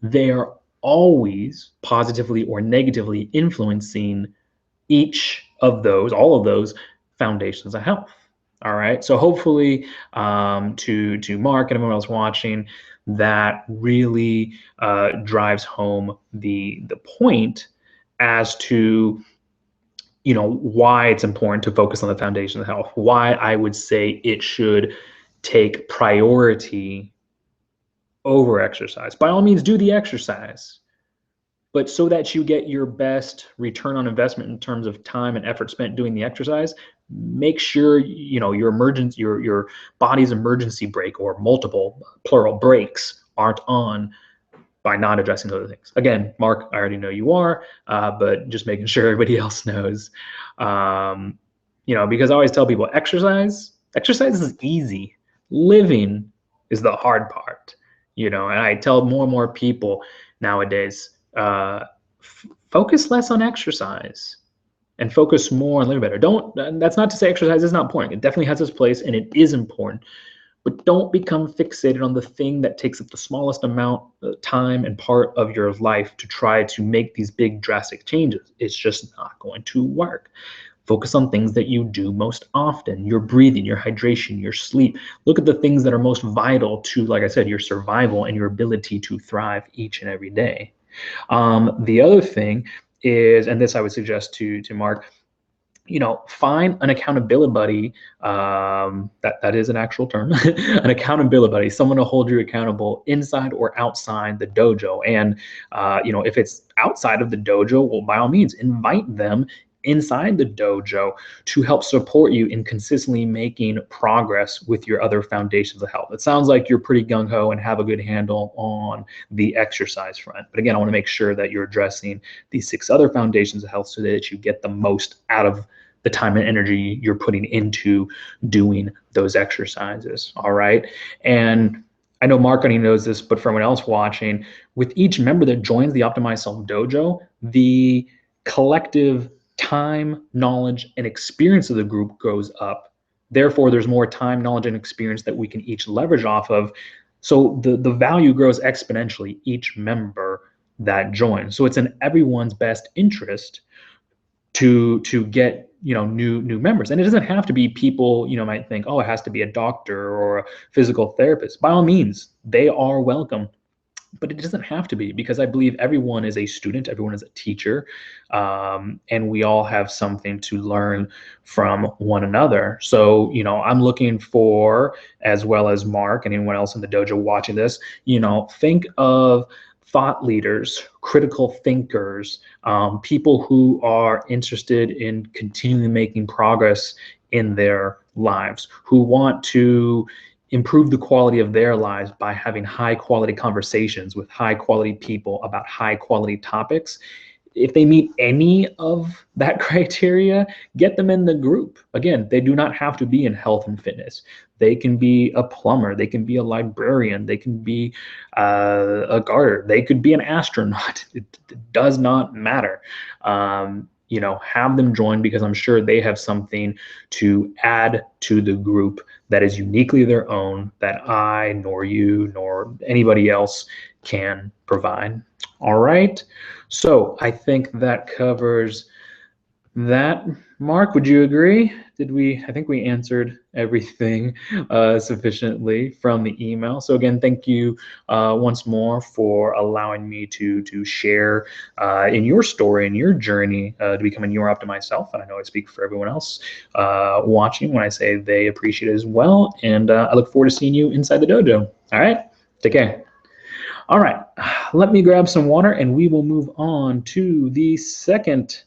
they are always positively or negatively influencing all of those foundations of health. All right. So hopefully, to Mark and everyone else watching, that really drives home the point as to why it's important to focus on the foundation of health. Why I would say it should take priority over exercise. By all means, do the exercise. But so that you get your best return on investment in terms of time and effort spent doing the exercise, make sure your body's emergency brake, or multiple plural brakes, aren't on by not addressing those things. Again, Mark, I already know you are, but just making sure everybody else knows. Because I always tell people exercise is easy. Living is the hard part. And I tell more and more people nowadays, focus less on exercise and focus more on living better. That's not to say exercise is not important. It definitely has its place and it is important. But don't become fixated on the thing that takes up the smallest amount of time and part of your life to try to make these big drastic changes. It's just not going to work. Focus on things that you do most often: your breathing, your hydration, your sleep. Look at the things that are most vital to, like I said, your survival and your ability to thrive each and every day. The other thing is, and this I would suggest to Mark, find an accountability buddy. That is an actual term, an accountability buddy, someone to hold you accountable inside or outside the dojo. And if it's outside of the dojo, well, by all means, invite them inside the dojo to help support you in consistently making progress with your other foundations of health. It sounds like you're pretty gung-ho and have a good handle on the exercise front. But again, I want to make sure that you're addressing these 6 other foundations of health so that you get the most out of the time and energy you're putting into doing those exercises. All right. And I know Mark already knows this, but for everyone else watching, with each member that joins the Optimized Self Dojo, the collective time, knowledge, and experience of the group goes up. Therefore, there's more time, knowledge, and experience that we can each leverage off of. So the value grows exponentially each member that joins. So it's in everyone's best interest to get new members. And it doesn't have to be people might think, oh, it has to be a doctor or a physical therapist. By all means, they are welcome. But it doesn't have to be, because I believe everyone is a student, everyone is a teacher, and we all have something to learn from one another. So, I'm looking for, as well as Mark and anyone else in the dojo watching this, think of thought leaders, critical thinkers, people who are interested in continually making progress in their lives, who want to improve the quality of their lives by having high quality conversations with high quality people about high quality topics. If they meet any of that criteria, get them in the group. Again, they do not have to be in health and fitness. They can be a plumber, they can be a librarian, they can be a gardener, they could be an astronaut. It does not matter. Have them join, because I'm sure they have something to add to the group that is uniquely their own, that I, nor you, nor anybody else can provide. All right. So I think that covers that. Mark, would you agree? I think we answered everything sufficiently from the email. So again, thank you once more for allowing me to share in your story and your journey to becoming your optimized self. And I know I speak for everyone else watching when I say they appreciate it as well. And I look forward to seeing you inside the dojo. All right, take care. All right, let me grab some water and we will move on to the second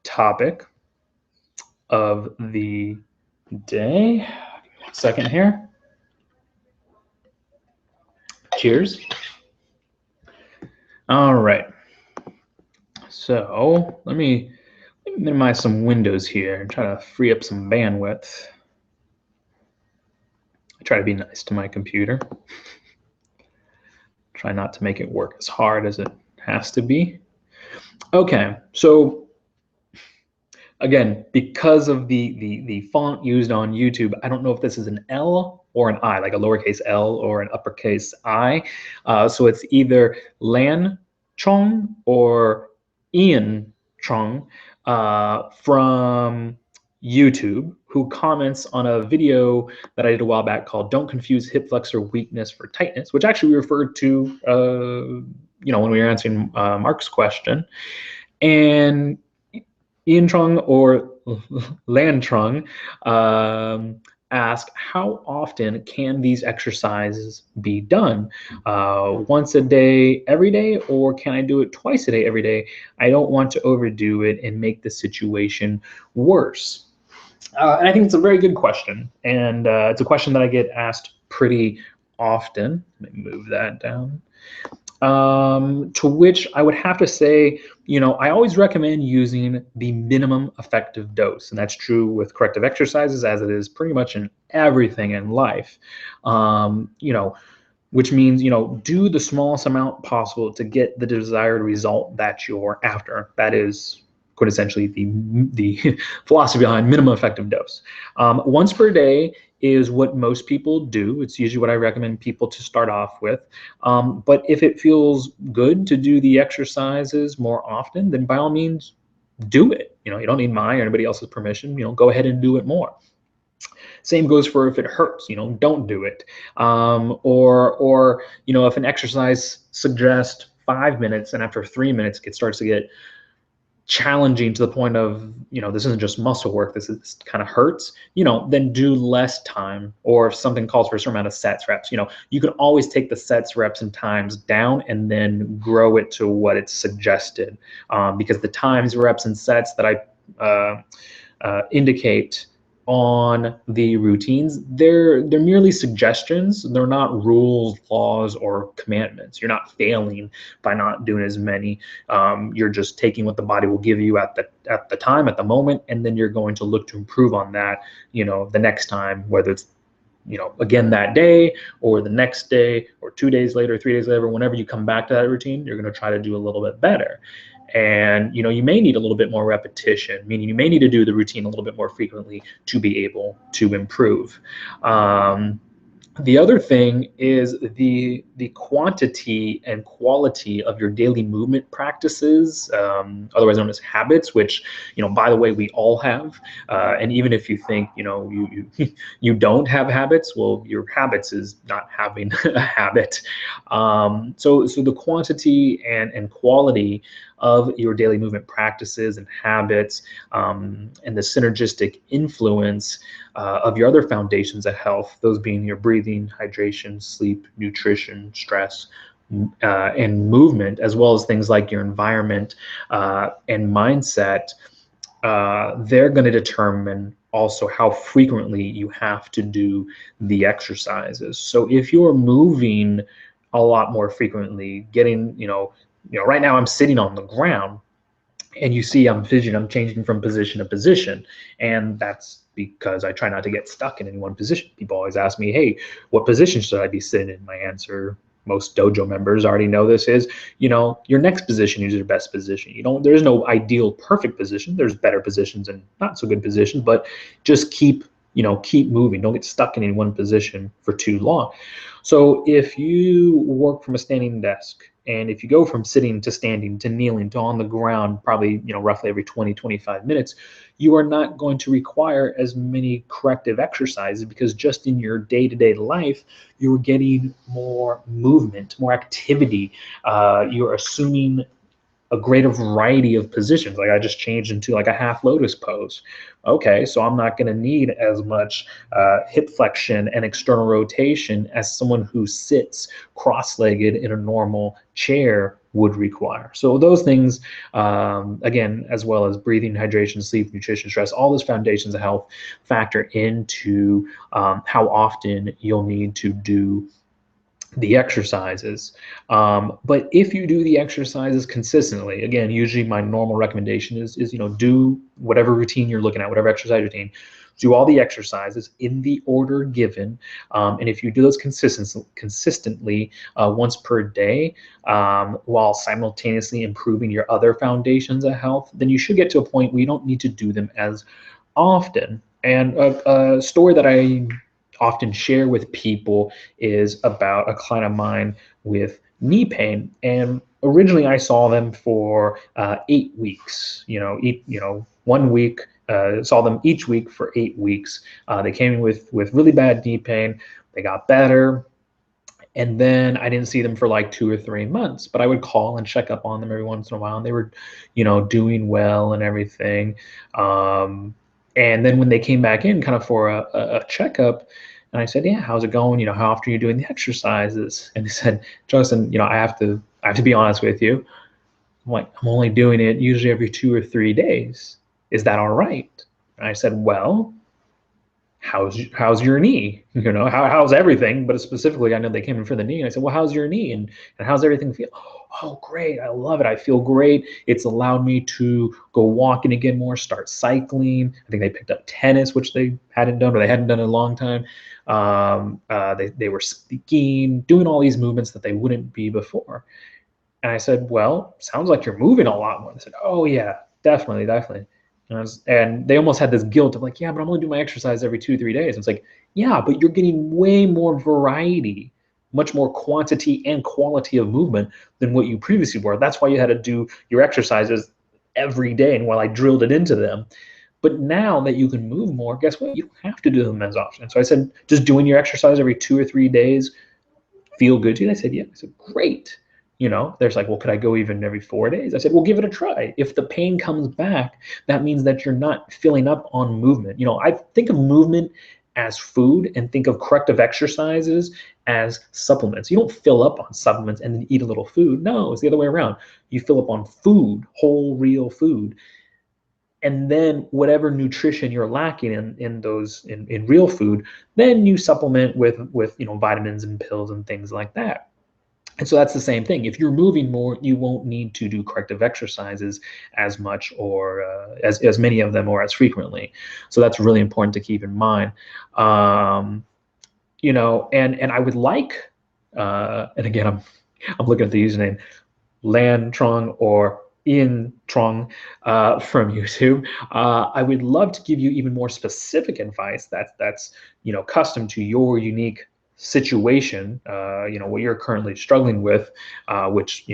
topic of the day. 1 second here. Cheers. All right. So let me minimize some windows here and try to free up some bandwidth. I try to be nice to my computer. Try not to make it work as hard as it has to be. Okay, so again, because of the font used on YouTube, I don't know if this is an L or an I, like a lowercase L or an uppercase I. So it's either lantruong or Ian Trong from YouTube, who comments on a video that I did a while back called "Don't Confuse Hip Flexor Weakness for Tightness," which actually we referred to when we were answering Mark's question. And Ian Trong, or Lantruong, ask, how often can these exercises be done? Once a day, every day, or can I do it twice a day, every day? I don't want to overdo it and make the situation worse. And I think it's a very good question, and it's a question that I get asked pretty often. Let me move that down. To which I would have to say, I always recommend using the minimum effective dose. And that's true with corrective exercises as it is pretty much in everything in life. Um, you know, which means, do the smallest amount possible to get the desired result that you're after. That is quintessentially the philosophy behind minimum effective dose. Once per day is what most people do. It's usually what I recommend people to start off with. But if it feels good to do the exercises more often, then by all means, do it. You don't need mine or anybody else's permission. Go ahead and do it more. Same goes for if it hurts, don't do it. Or if an exercise suggests 5 minutes and after 3 minutes it starts to get challenging to the point of, this isn't just muscle work, this is kind of hurts, then do less time. Or if something calls for a certain amount of sets, reps, you can always take the sets, reps, and times down and then grow it to what it's suggested. Because the times, reps, and sets that I indicate on the routines, they're merely suggestions. They're not rules, laws, or commandments. You're not failing by not doing as many. You're just taking what the body will give you at the time, at the moment, and then you're going to look to improve on that, the next time, whether it's again that day or the next day or 2 days later, 3 days later, whenever you come back to that routine, you're going to try to do a little bit better. And you may need a little bit more repetition, meaning you may need to do the routine a little bit more frequently to be able to improve. The other thing is the quantity and quality of your daily movement practices, otherwise known as habits, which, by the way, we all have. And even if you think, you don't have habits, well, your habits is not having a habit. So the quantity and quality of your daily movement practices and habits, and the synergistic influence of your other foundations of health, those being your breathing, hydration, sleep, nutrition, stress, and movement, as well as things like your environment and mindset, they're going to determine also how frequently you have to do the exercises. So if you're moving a lot more frequently, getting, right now I'm sitting on the ground, and you see I'm fidgeting, I'm changing from position to position. And that's because I try not to get stuck in any one position. People always ask me, hey, what position should I be sitting in? My answer, most dojo members already know this, is, your next position is your best position. There's no ideal perfect position. There's better positions and not so good positions, but just keep moving. Don't get stuck in any one position for too long. So if you work from a standing desk, and if you go from sitting to standing to kneeling to on the ground, probably, roughly every 20, 25 minutes, you are not going to require as many corrective exercises, because just in your day-to-day life, you're getting more movement, more activity. You're assuming a greater variety of positions. Like I just changed into like a half lotus pose. Okay, so I'm not going to need as much hip flexion and external rotation as someone who sits cross-legged in a normal chair would require. So those things, again, as well as breathing, hydration, sleep, nutrition, stress, all those foundations of health factor into how often you'll need to do the exercises. But if you do the exercises consistently, again, usually my normal recommendation is do whatever routine you're looking at, whatever exercise routine, do all the exercises in the order given. And if you do those consistently once per day, while simultaneously improving your other foundations of health, then you should get to a point where you don't need to do them as often. And a story that I often share with people is about a client of mine with knee pain. And originally I saw them for 8 weeks, 1 week, saw them each week for 8 weeks. They came in with really bad knee pain. They got better. And then I didn't see them for like 2 or 3 months, but I would call and check up on them every once in a while. And they were, doing well and everything. And then when they came back in kind of for a checkup, and I said, yeah, how's it going? How often are you doing the exercises? And they said, Justin, I have to be honest with you. I'm like, I'm only doing it usually every 2 or 3 days. Is that all right? And I said, well, how's your knee? How's everything? But specifically, I know they came in for the knee, and I said, well, how's your knee, and how's everything feel? Oh, great! I love it. I feel great. It's allowed me to go walking again more, start cycling. I think they picked up tennis, which they hadn't done, or they hadn't done in a long time. They were speaking, doing all these movements that they wouldn't be before. And I said, well, sounds like you're moving a lot more. They said, oh yeah, definitely, definitely. And they almost had this guilt of like, yeah, but I'm only doing my exercise every 2 or 3 days. It's like, yeah, but you're getting way more variety, much more quantity and quality of movement than what you previously were. That's why you had to do your exercises every day. And while I drilled it into them, but now that you can move more, guess what? You don't have to do them as often. So I said, just doing your exercise every 2 or 3 days feel good to you? They said, yeah. I said, great. There's like, well, could I go even every 4 days? I said, well, give it a try. If the pain comes back, that means that you're not filling up on movement. I think of movement as food and think of corrective exercises as supplements. You don't fill up on supplements and then eat a little food. No, it's the other way around. You fill up on food, whole, real food. And then whatever nutrition you're lacking in real food, then you supplement with vitamins and pills and things like that. And so that's the same thing. If you're moving more, you won't need to do corrective exercises as much or as many of them or as frequently. So that's really important to keep in mind. And I would like, and again, I'm looking at the username, Lantruong or in Trong from YouTube. I would love to give you even more specific advice that's custom to your unique situation, what you're currently struggling with, which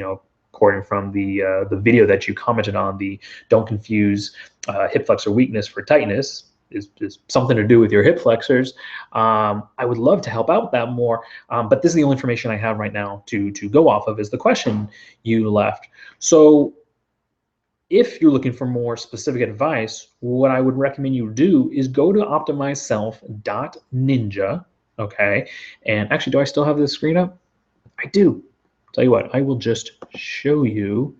according from the video that you commented on, the don't confuse hip flexor weakness for tightness is something to do with your hip flexors. I would love to help out with that more, but this is the only information I have right now to go off of is the question you left. So if you're looking for more specific advice, what I would recommend you do is go to optimizeself.ninja. Okay, and actually, do I still have this screen up? I do. Tell you what, I will just show you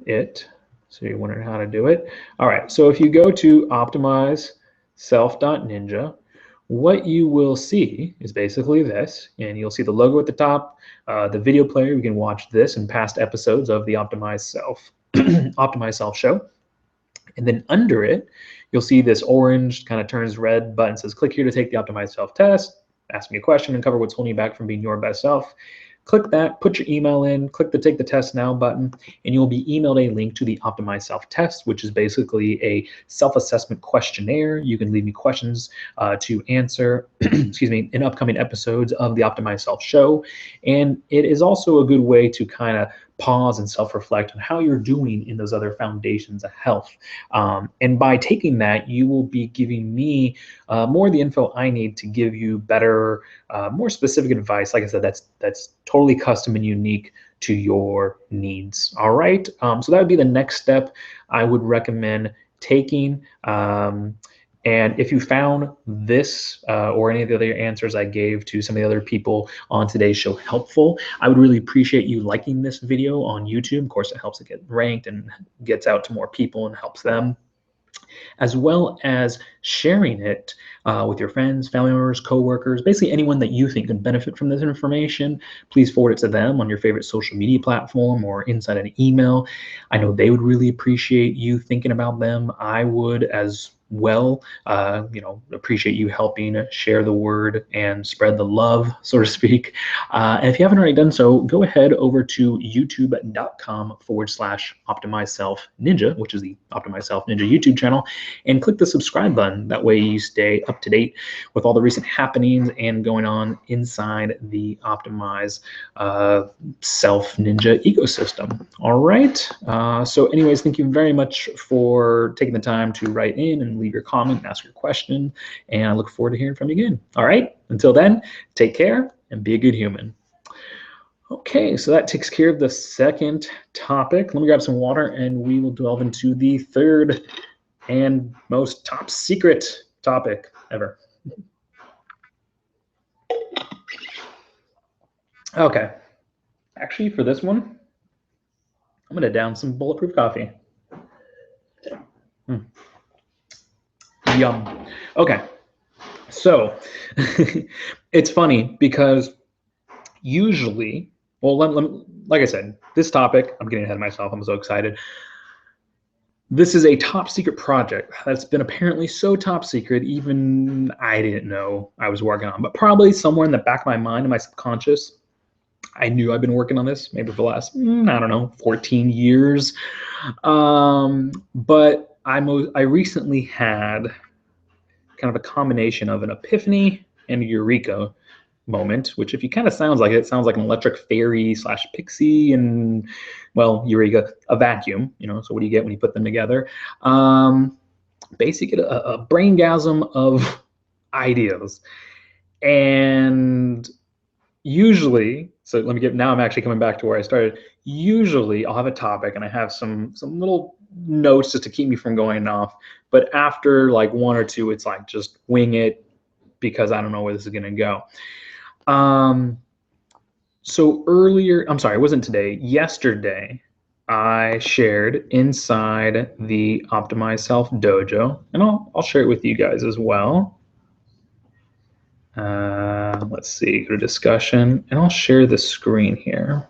it. So you're wondering how to do it. All right, so if you go to optimizeself.ninja, what you will see is basically this, and you'll see the logo at the top, the video player. You can watch this and past episodes of the Optimized Self Optimized Self show. And then under it, you'll see this orange kind of turns red button, says click here to take the Optimized Self test, ask me a question, and cover what's holding you back from being your best self. Click that, put your email in, click the Take the Test Now button, and you'll be emailed a link to the Optimized Self Test, which is basically a self-assessment questionnaire. You can leave me questions to answer excuse me, in upcoming episodes of the Optimized Self Show. And it is also a good way to kind of pause and self-reflect on how you're doing in those other foundations of health. And by taking that, you will be giving me more of the info I need to give you better, more specific advice. Like I said, that's totally custom and unique to your needs. All right. So that would be the next step I would recommend taking. And if you found this or any of the other answers I gave to some of the other people on today's show helpful, I would really appreciate you liking this video on YouTube. Of course, it helps it get ranked and gets out to more people and helps them, as well as sharing it with your friends, family members, coworkers, basically anyone that you think could benefit from this information. Please forward it to them on your favorite social media platform or inside an email. I know they would really appreciate you thinking about them. I would as well. Appreciate you helping share the word and spread the love, so to speak. And if you haven't already done so, go ahead over to youtube.com/Optimized Self Ninja, which is the Optimized Self Ninja YouTube channel, and click the subscribe button. That way you stay up to date with all the recent happenings and going on inside the Optimized Self Ninja ecosystem. All right. So anyways, thank you very much for taking the time to write in and leave your comment and ask your question. And I look forward to hearing from you again. All right. Until then, take care and be a good human. Okay, so that takes care of the second topic. Let me grab some water and we will delve into the third and most top secret topic ever. Okay, actually for this one, I'm gonna down some bulletproof coffee. Yum. Okay, so it's funny because usually, well, like I said, this topic, I'm getting ahead of myself, I'm so excited. This is a top secret project that's been apparently so top secret, even I didn't know I was working on, but probably somewhere in the back of my mind, in my subconscious, I knew I've been working on this maybe for the last, I don't know, 14 years. But I recently had kind of a combination of an epiphany and a eureka moment, which if you kind of sounds like it sounds like an electric fairy slash pixie and, well, eureka, a vacuum, so what do you get when you put them together? Basically a brain-gasm of ideas. And usually, so let me get, now I'm actually coming back to where I started. Usually I'll have a topic and I have some little notes just to keep me from going off. But after like one or two, it's like just wing it because I don't know where this is going to go. So earlier, I'm sorry, it wasn't today, yesterday, I shared inside the Optimized Self Dojo, and I'll share it with you guys as well. Let's see, go to discussion, and I'll share the screen here.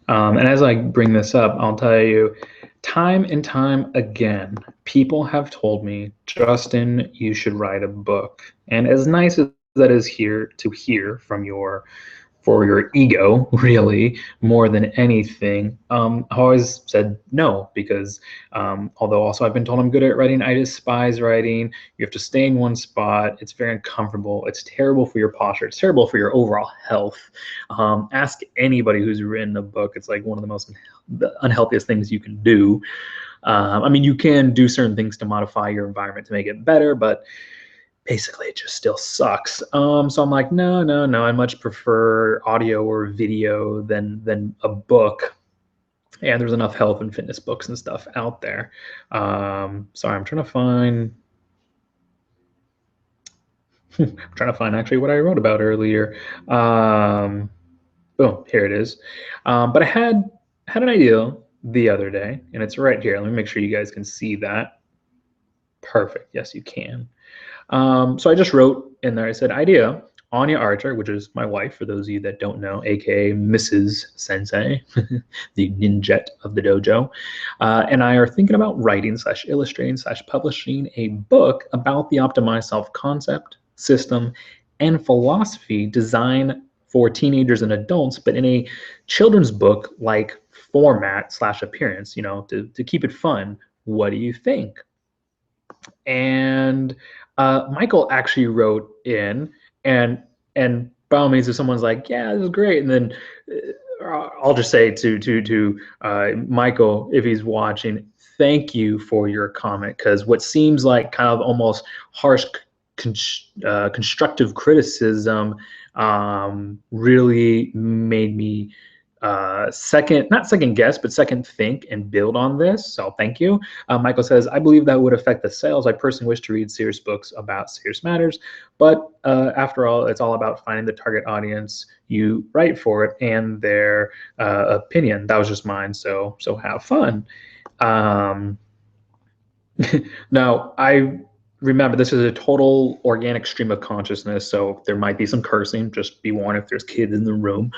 And as I bring this up, I'll tell you, time and time again, people have told me, Justin, you should write a book. And as nice as that is here to hear from for your ego, really, more than anything, I've always said no, because although also I've been told I'm good at writing, I despise writing. You have to stay in one spot. It's very uncomfortable. It's terrible for your posture. It's terrible for your overall health. Ask anybody who's written a book. It's like one of the most unhealthiest things you can do. I mean, you can do certain things to modify your environment to make it better, but basically it just still sucks. So I'm like, no, I much prefer audio or video than a book. And there's enough health and fitness books and stuff out there. Sorry, I'm trying to find actually what I wrote about earlier. Oh, here it is. But I had an idea the other day, and it's right here. Let me make sure you guys can see that. Perfect. Yes, you can. So I just wrote in there, I said, idea, Anya Archer, which is my wife, for those of you that don't know, aka Mrs. Sensei, the ninjette of the dojo, and I are thinking about writing / illustrating / publishing a book about the optimized self concept, system, and philosophy designed for teenagers and adults, but in a children's book like format / appearance, to keep it fun. What do you think? And Michael actually wrote in, and by all means, if someone's like, yeah, this is great, and then I'll just say to Michael, if he's watching, thank you for your comment, because what seems like kind of almost harsh constructive criticism really made me not second guess, but second think and build on this. So thank you. Michael says, I believe that would affect the sales. I personally wish to read serious books about serious matters, but after all, it's all about finding the target audience you write for it and their opinion. That was just mine. So have fun. Now, remember, this is a total organic stream of consciousness, so there might be some cursing. Just be warned if there's kids in the room,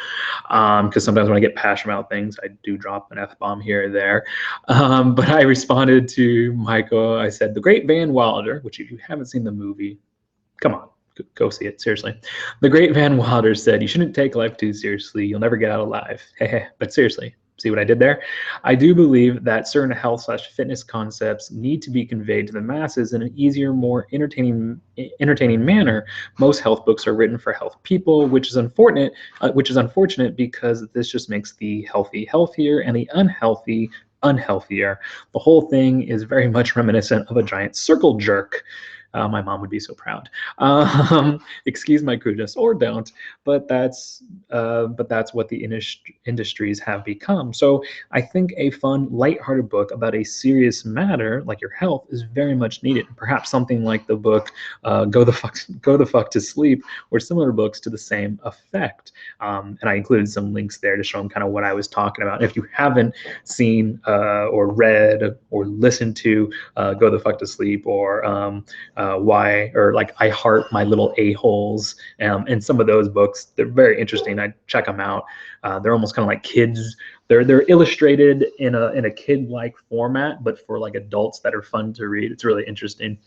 because sometimes when I get passionate about things, I do drop an F-bomb here or there. But I responded to Michael. I said, the great Van Wilder, which if you haven't seen the movie, come on, go see it, seriously. The great Van Wilder said, you shouldn't take life too seriously. You'll never get out alive. But seriously. See what I did there? I do believe that certain health / fitness concepts need to be conveyed to the masses in an easier, more entertaining manner. Most health books are written for health people, which is unfortunate because this just makes the healthy healthier and the unhealthy unhealthier. The whole thing is very much reminiscent of a giant circle jerk. My mom would be so proud. Excuse my crudeness, or don't, but that's what the industries have become. So I think a fun, lighthearted book about a serious matter like your health is very much needed. Perhaps something like the book Go the Fuck to Sleep, or similar books to the same effect. And I included some links there to show them kind of what I was talking about. If you haven't seen or read or listened to Go the Fuck to Sleep, or Why, or like I Heart My Little A-Holes, and some of those books, they're very interesting. I check them out. They're almost kind of like kids. They're illustrated in a kid-like format, but for like adults that are fun to read. It's really interesting.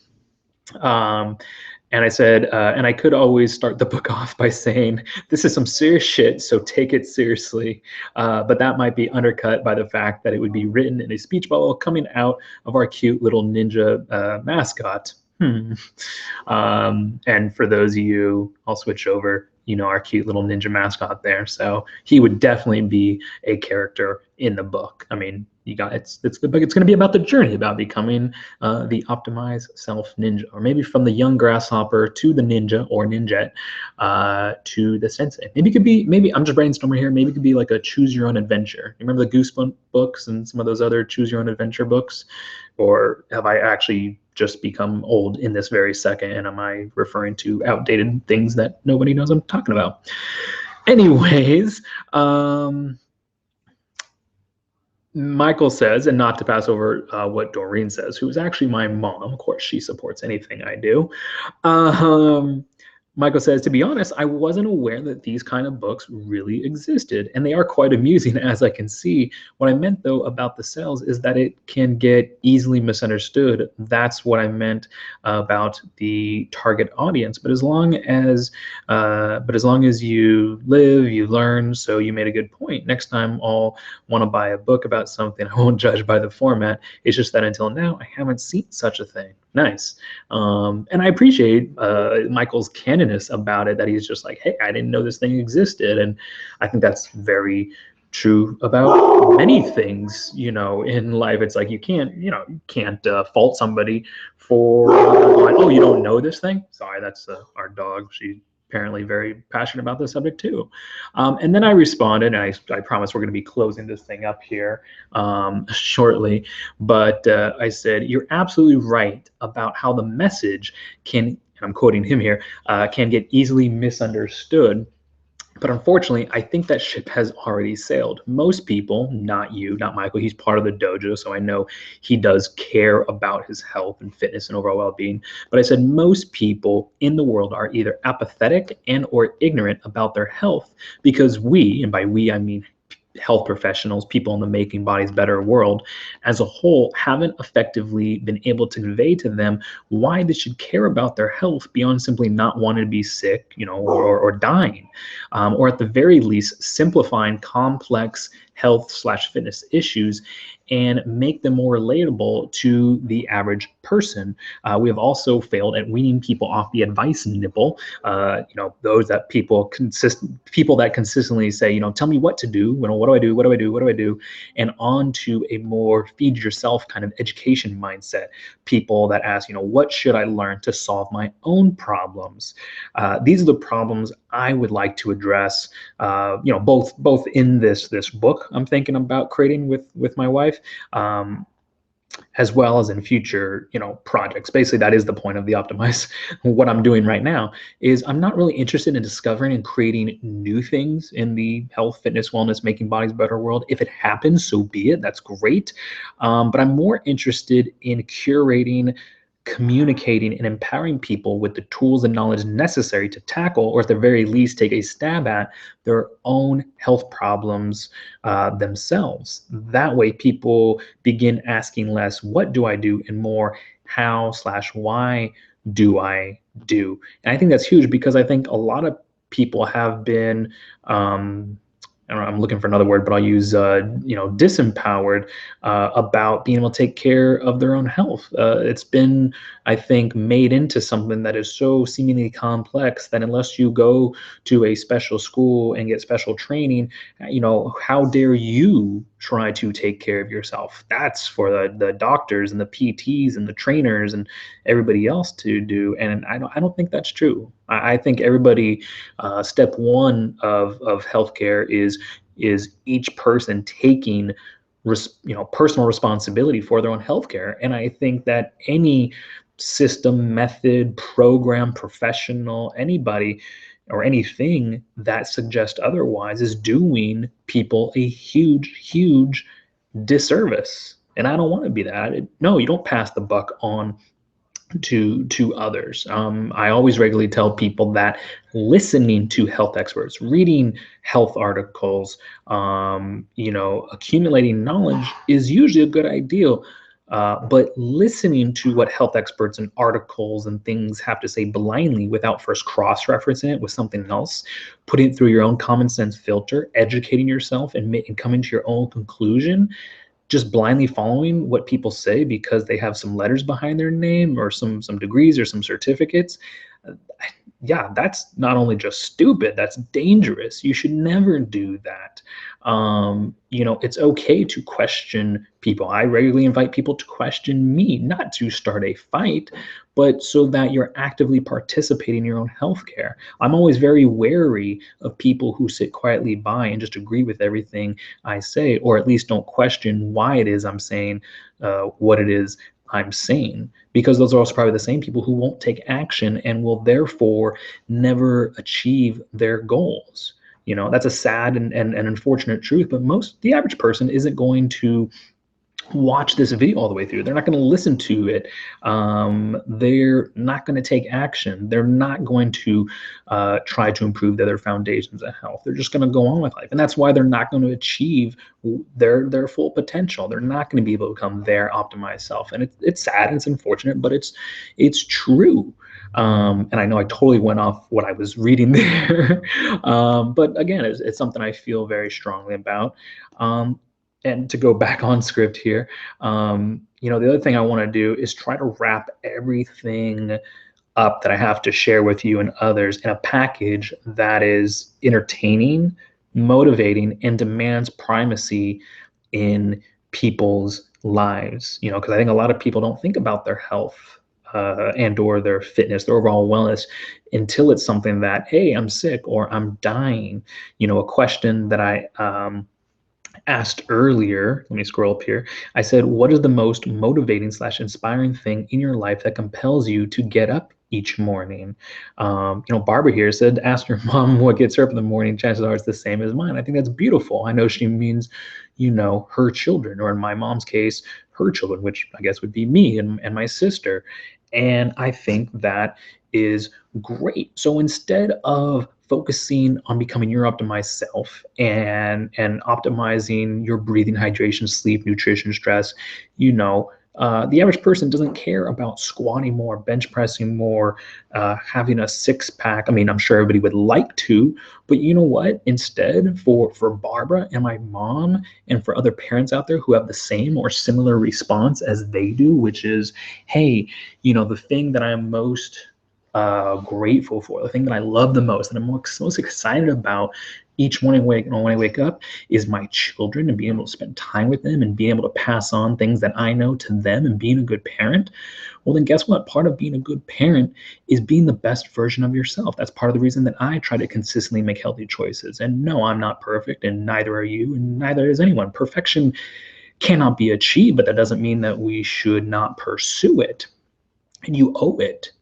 And I said, and I could always start the book off by saying, this is some serious shit, so take it seriously. But that might be undercut by the fact that it would be written in a speech bubble coming out of our cute little ninja mascot. And for those of you, I'll switch over, our cute little ninja mascot there. So he would definitely be a character in the book. I mean, it's the book. It's going to be about the journey, about becoming the optimized self ninja, or maybe from the young grasshopper to the ninja or ninjette to the sensei. Maybe I'm just brainstorming here. Maybe it could be like a choose your own adventure. You remember the Goosebumps books and some of those other choose your own adventure books? Or have I actually just become old in this very second, and am I referring to outdated things that nobody knows I'm talking about? Anyways, Michael says, and not to pass over what Doreen says, who is actually my mom. Of course, she supports anything I do. Michael says, to be honest, I wasn't aware that these kind of books really existed, and they are quite amusing, as I can see. What I meant, though, about the sales is that it can get easily misunderstood. That's what I meant about the target audience. But as long as you live, you learn. So you made a good point. Next time I'll want to buy a book about something, I won't judge by the format. It's just that until now, I haven't seen such a thing. Nice. And I appreciate Michael's candidness about it, that he's just like, hey, I didn't know this thing existed. And I think that's very true about many things, in life. It's like you can't fault somebody for going, oh, you don't know this thing? Sorry, that's our dog. She's apparently very passionate about this subject too. And then I responded, and I promise we're going to be closing this thing up here shortly. But I said, you're absolutely right about how the message can, and I'm quoting him here, can get easily misunderstood. But unfortunately, I think that ship has already sailed. Most people, not you, not Michael, he's part of the dojo, so I know he does care about his health and fitness and overall well-being. But I said most people in the world are either apathetic and or ignorant about their health, because we, and by we I mean health professionals, people in the Making Bodies Better world as a whole, haven't effectively been able to convey to them why they should care about their health beyond simply not wanting to be sick, or dying, or at the very least simplifying complex health/fitness issues and make them more relatable to the average person. We have also failed at weaning people off the advice nipple. Those that people that consistently say, tell me what to do. What do I do? What do I do? What do I do? And on to a more feed yourself kind of education mindset. People that ask, what should I learn to solve my own problems? These are the problems I would like to address. Both in this book I'm thinking about creating with my wife, as well as in future, projects. Basically, that is the point of the Optimize. What I'm doing right now is I'm not really interested in discovering and creating new things in the health, fitness, wellness, making bodies better world. If it happens, so be it. That's great. But I'm more interested in curating, communicating, and empowering people with the tools and knowledge necessary to tackle, or at the very least take a stab at, their own health problems themselves. That way people begin asking less, what do I do? And more, how/why do I do? And I think that's huge, because I think a lot of people have been I don't know, I'm looking for another word, but I'll use, disempowered about being able to take care of their own health. It's been, I think, made into something that is so seemingly complex that unless you go to a special school and get special training, how dare you try to take care of yourself? That's for the doctors and the PTs and the trainers and everybody else to do. And I don't think that's true. I think everybody, step one of healthcare is each person taking personal responsibility for their own healthcare. And I think that any system, method, program, professional, anybody or anything that suggests otherwise is doing people a huge disservice. And I don't want to be that. No, you don't pass the buck on to others. I always regularly tell people that listening to health experts, reading health articles, accumulating knowledge is usually a good idea. But listening to what health experts and articles and things have to say blindly without first cross-referencing it with something else, putting it through your own common sense filter, educating yourself and coming to your own conclusion, just blindly following what people say because they have some letters behind their name or some degrees or some certificates, yeah, that's not only just stupid, that's dangerous. You should never do that. It's okay to question people. I regularly invite people to question me, not to start a fight, but so that you're actively participating in your own healthcare. I'm always very wary of people who sit quietly by and just agree with everything I say, or at least don't question why it is I'm saying what it is I'm saying, because those are also probably the same people who won't take action and will therefore never achieve their goals. That's a sad and unfortunate truth, but the average person isn't going to watch this video all the way through. They're not going to listen to it. They're not going to take action. They're not going to try to improve their foundations of health. They're just going to go on with life. And that's why they're not going to achieve their full potential. They're not going to be able to become their optimized self. And it's sad and it's unfortunate, but it's true. And I know I totally went off what I was reading there. But again, it's something I feel very strongly about. And to go back on script here, the other thing I want to do is try to wrap everything up that I have to share with you and others in a package that is entertaining, motivating, and demands primacy in people's lives. Because I think a lot of people don't think about their health and or their fitness, their overall wellness, until it's something that, hey, I'm sick or I'm dying. A question that I asked earlier, let me scroll up here. I said, what is the most motivating / inspiring thing in your life that compels you to get up each morning? Barbara here said, ask your mom what gets her up in the morning. Chances are it's the same as mine. I think that's beautiful. I know she means, her children, or in my mom's case, her children, which I guess would be me and my sister. And I think that is great. So instead of focusing on becoming your optimized self and optimizing your breathing, hydration, sleep, nutrition, stress, the average person doesn't care about squatting more, bench pressing more, having a six pack. I mean, I'm sure everybody would like to, but you know what? Instead, for Barbara and my mom, and for other parents out there who have the same or similar response as they do, which is, hey, the thing that I'm most grateful for, the thing that I love the most, that I'm most excited about each morning when I wake up, is my children, and being able to spend time with them and being able to pass on things that I know to them and being a good parent. Well, then guess what? Part of being a good parent is being the best version of yourself. That's part of the reason that I try to consistently make healthy choices. And no, I'm not perfect, and neither are you, and neither is anyone. Perfection cannot be achieved, but that doesn't mean that we should not pursue it. And you owe it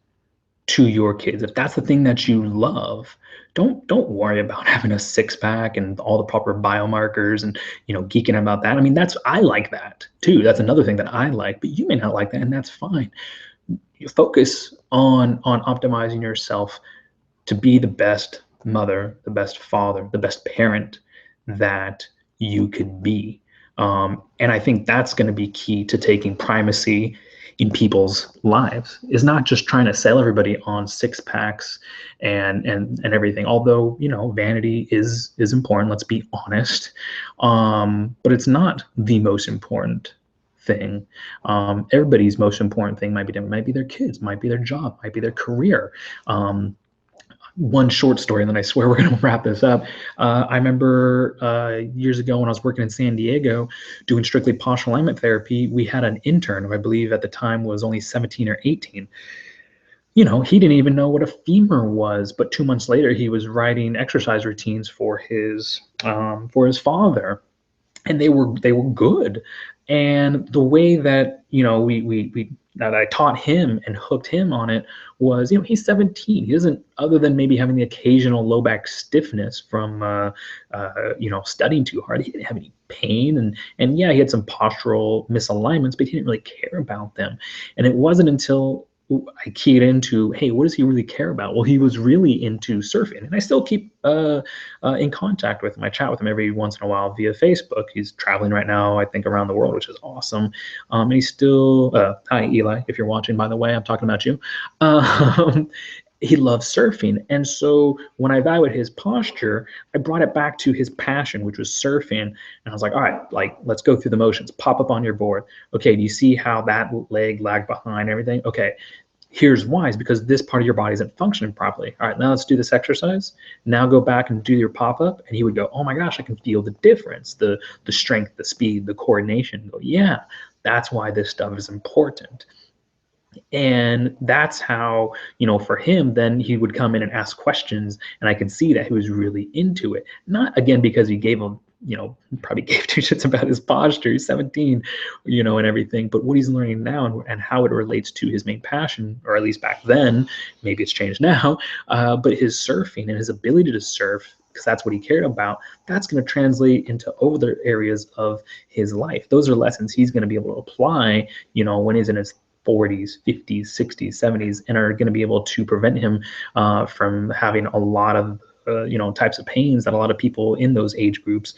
to your kids. If that's the thing that you love, don't worry about having a six pack and all the proper biomarkers and geeking about that. I mean, I like that too. That's another thing that I like, but you may not like that, and that's fine. You focus on optimizing yourself to be the best mother, the best father, the best parent that you could be. And I think that's going to be key to taking primacy in people's lives, is not just trying to sell everybody on six packs and everything. Although, vanity is important, let's be honest. But it's not the most important thing. Everybody's most important thing might be different. Might be their kids, might be their job, might be their career. One short story, and then I swear we're going to wrap this up. I remember years ago when I was working in San Diego doing strictly posture alignment therapy, we had an intern who I believe at the time was only 17 or 18. He didn't even know what a femur was, but 2 months later, he was writing exercise routines for his father, and they were good. And the way that we that I taught him and hooked him on it was, he's 17. He doesn't, other than maybe having the occasional low back stiffness from studying too hard, he didn't have any pain, and yeah, he had some postural misalignments, but he didn't really care about them. And it wasn't until I keyed into, hey, what does he really care about? Well, he was really into surfing, and I still keep in contact with him. I chat with him every once in a while via Facebook. He's traveling right now, I think, around the world, which is awesome. And he's still, hi, Eli, if you're watching, by the way, I'm talking about you. He loves surfing. And so when I evaluated his posture, I brought it back to his passion, which was surfing. And I was like, all right, let's go through the motions. Pop up on your board. Okay, do you see how that leg lagged behind everything? Okay, here's why. Is because this part of your body isn't functioning properly. All right, now let's do this exercise. Now go back and do your pop-up. And he would go, oh my gosh, I can feel the difference, the strength, the speed, the coordination. Go, yeah, that's why this stuff is important. And that's how, for him, then he would come in and ask questions, and I could see that he was really into it. Not, again, because he gave him, probably gave two shits about his posture. He's 17, and everything, but what he's learning now and how it relates to his main passion, or at least back then, maybe it's changed now, but his surfing and his ability to surf, because that's what he cared about, that's going to translate into other areas of his life. Those are lessons he's going to be able to apply, when he's in his 40s, 50s, 60s, 70s, and are going to be able to prevent him from having a lot of types of pains that a lot of people in those age groups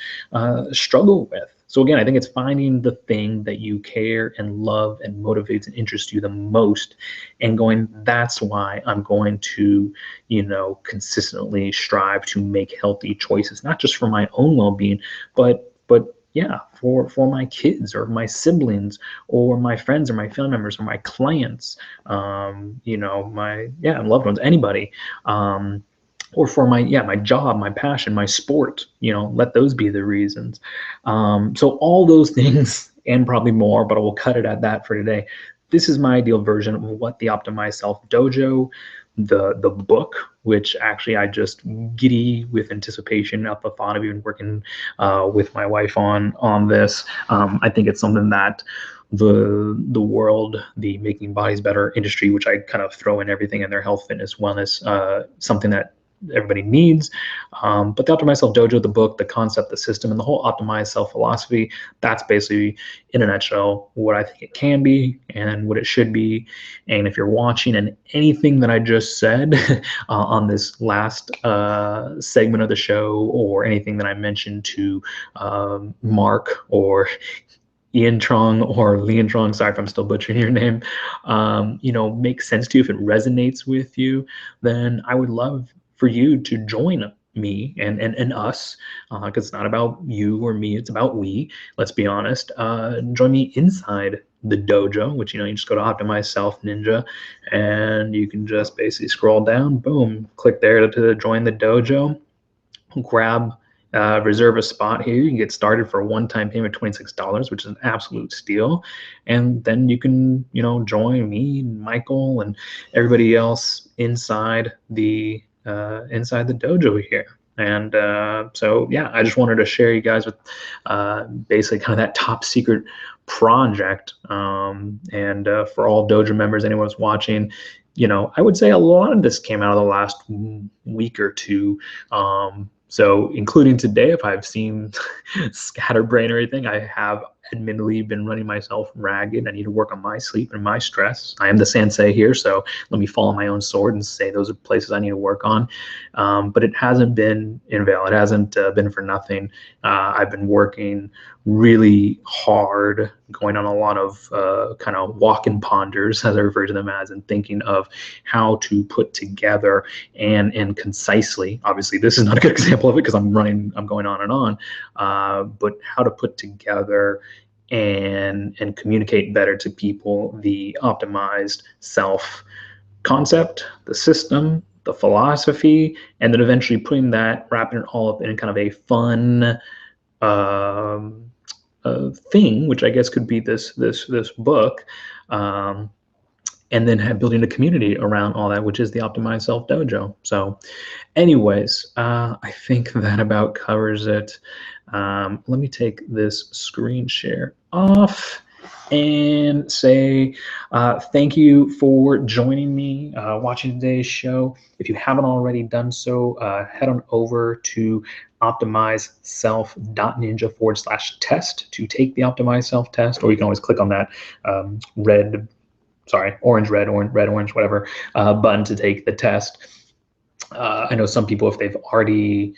struggle with. So again, I think it's finding the thing that you care and love and motivates and interests you the most, and going, that's why I'm going to consistently strive to make healthy choices, not just for my own well-being, but yeah, for my kids or my siblings or my friends or my family members or my clients, my loved ones, anybody, or for my job, my passion, my sport. Let those be the reasons. So all those things and probably more, but I will cut it at that for today. This is my ideal version of what the Optimized Self Dojo, the book, which actually I just giddy with anticipation at the thought of even working with my wife on this. I think it's something that the world, the making bodies better industry, which I kind of throw in everything in their health, fitness, wellness, something that everybody needs. But the Optimized Self Dojo, the book, the concept, the system, and the whole Optimized Self philosophy, that's basically, in a nutshell, what I think it can be and what it should be. And if you're watching and anything that I just said on this last segment of the show, or anything that I mentioned to Mark or Ian Trong or Leon Trong, sorry if I'm still butchering your name, makes sense to you, if it resonates with you, then I would love for you to join me and us, because it's not about you or me, it's about we, let's be honest. Join me inside the dojo, which, you just go to Optimized Self Ninja, and you can just basically scroll down, boom, click there to join the dojo, grab reserve a spot here. You can get started for a one-time payment of $26, which is an absolute steal. And then you can, join me, Michael, and everybody else inside the dojo here. And so, yeah, I just wanted to share you guys with basically kind of that top secret project. And for all dojo members, anyone who's watching, I would say a lot of this came out of the last week or two. So including today, if I've seen scatterbrain or anything, I have admittedly been running myself ragged. I need to work on my sleep and my stress. I am the sensei here, so let me fall on my own sword and say those are places I need to work on. But it hasn't been in vain. It hasn't been for nothing. I've been working really hard, going on a lot of kind of walk-in ponders, as I refer to them as, and thinking of how to put together and concisely. Obviously, this is not a good example of it because I'm going on and on. But how to put together and communicate better to people the optimized self concept, the system, the philosophy, and then eventually wrapping it all up in kind of a fun thing, which I guess could be this book, and then building a community around all that, which is the Optimized Self Dojo. So, anyways, I think that about covers it. Let me take this screen share off and say thank you for joining me, watching today's show. If you haven't already done so, head on over to optimizeself.ninja/test to take the Optimized Self test, or you can always click on that orange, red, orange, whatever button to take the test. I know some people, if they've already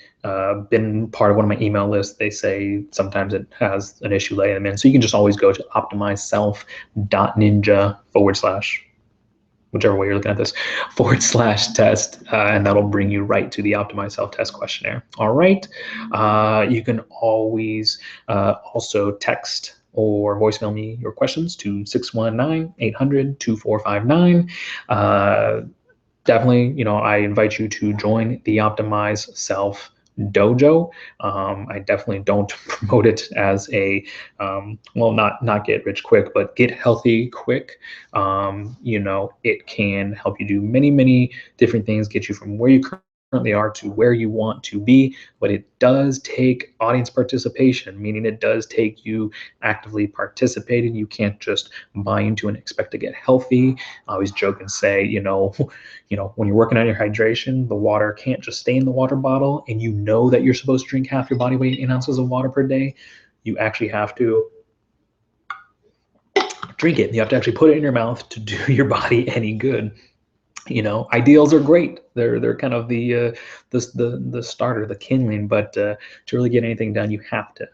been part of one of my email lists, they say sometimes it has an issue letting them in. So you can just always go to optimizeself.ninja/ whichever way you're looking at this, /test, and that'll bring you right to the Optimized Self Test questionnaire. All right. You can always also text or voicemail me your questions to 619-800-2459. Definitely, I invite you to join the Optimized Self Dojo. I definitely don't promote it as a, not get rich quick, but get healthy quick. It can help you do many, many different things, get you from where you currently are to where you want to be, but it does take audience participation, meaning it does take you actively participating. You can't just buy into and expect to get healthy. I always joke and say, when you're working on your hydration, the water can't just stay in the water bottle, and that you're supposed to drink half your body weight in ounces of water per day. You actually have to drink it. You have to actually put it in your mouth to do your body any good. Ideals are great. They're kind of the starter, the kindling, but to really get anything done, you have to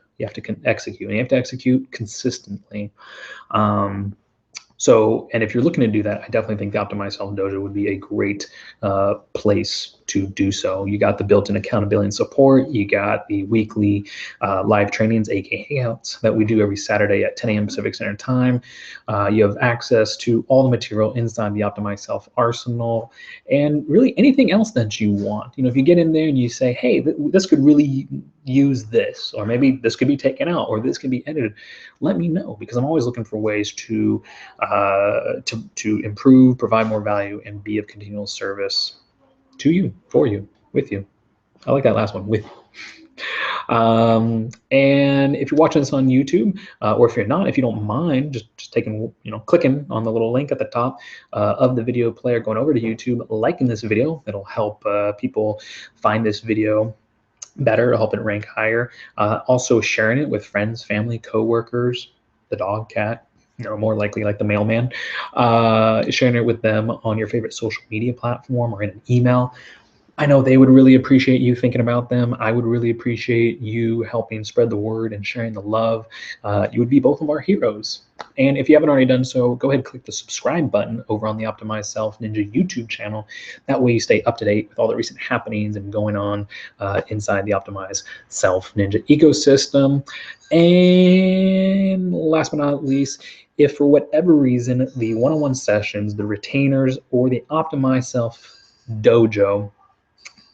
execute, and you have to execute consistently. And if you're looking to do that, I definitely think the Optimized Self Dojo would be a great place to do so. You got the built-in accountability and support. You got the weekly live trainings, aka hangouts, that we do every Saturday at 10 a.m. Pacific Standard Time. You have access to all the material inside the Optimized Self arsenal, and really anything else that you want. If you get in there and you say, hey, this could really use this, or maybe this could be taken out, or this could be edited, let me know, because I'm always looking for ways to improve, provide more value, and be of continual service to you, for you, with you. I like that last one, with you. And if you're watching this on YouTube, or if you're not, if you don't mind, just taking, clicking on the little link at the top of the video player, going over to YouTube, liking this video, it'll help people find this video better, it'll help it rank higher. Also sharing it with friends, family, coworkers, the dog, cat, more likely like the mailman, sharing it with them on your favorite social media platform or in an email. I know they would really appreciate you thinking about them. I would really appreciate you helping spread the word and sharing the love. You would be both of our heroes. And if you haven't already done so, go ahead and click the subscribe button over on the Optimized Self Ninja YouTube channel. That way you stay up to date with all the recent happenings and going on inside the Optimized Self Ninja ecosystem. And last but not least, if for whatever reason the one-on-one sessions, the retainers, or the Optimized Self Dojo,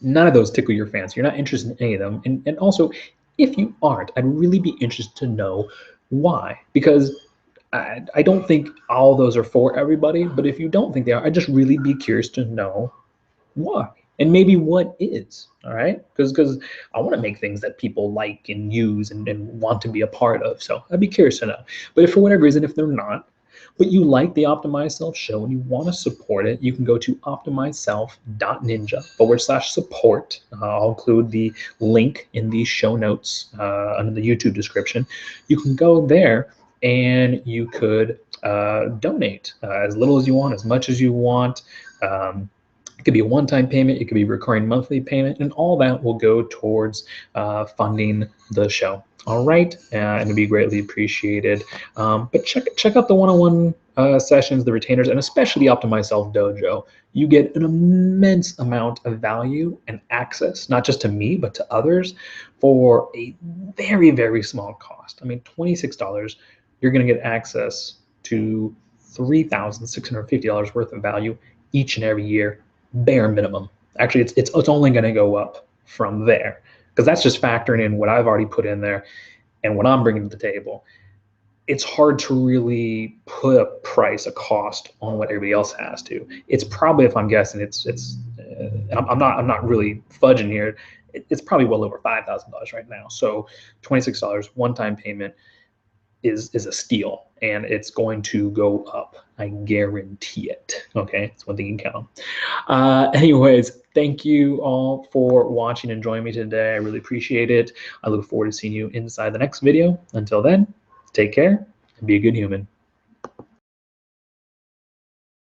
none of those tickle your fancy, you're not interested in any of them, and also, if you aren't, I'd really be interested to know why, because I don't think all those are for everybody, but if you don't think they are, I'd just really be curious to know why, and maybe what is, all right? Because I want to make things that people like and use and want to be a part of, so I'd be curious to know. But if for whatever reason, if they're not, but you like the Optimized Self show and you want to support it, you can go to optimizedself.ninja/support. I'll include the link in the show notes under the YouTube description. You can go there and you could donate as little as you want, as much as you want. It could be a one-time payment, it could be a recurring monthly payment, and all that will go towards funding the show. All right, and it'd be greatly appreciated. But check out the one-on-one sessions, the retainers, and especially the Optimized Self Dojo. You get an immense amount of value and access, not just to me, but to others, for a very, very small cost. I mean, $26, you're going to get access to $3,650 worth of value each and every year, bare minimum. Actually, it's only going to go up from there, because that's just factoring in what I've already put in there and what I'm bringing to the table. It's hard to really put a price, a cost on what everybody else has to. It's probably, if I'm guessing, I'm not really fudging here. It's probably well over $5,000 right now. So $26 one-time payment is a steal, and it's going to go up. I guarantee it. Okay, it's one thing you can count on. Anyways, thank you all for watching and joining me today. I really appreciate it. I look forward to seeing you inside the next video. Until then, take care and be a good human.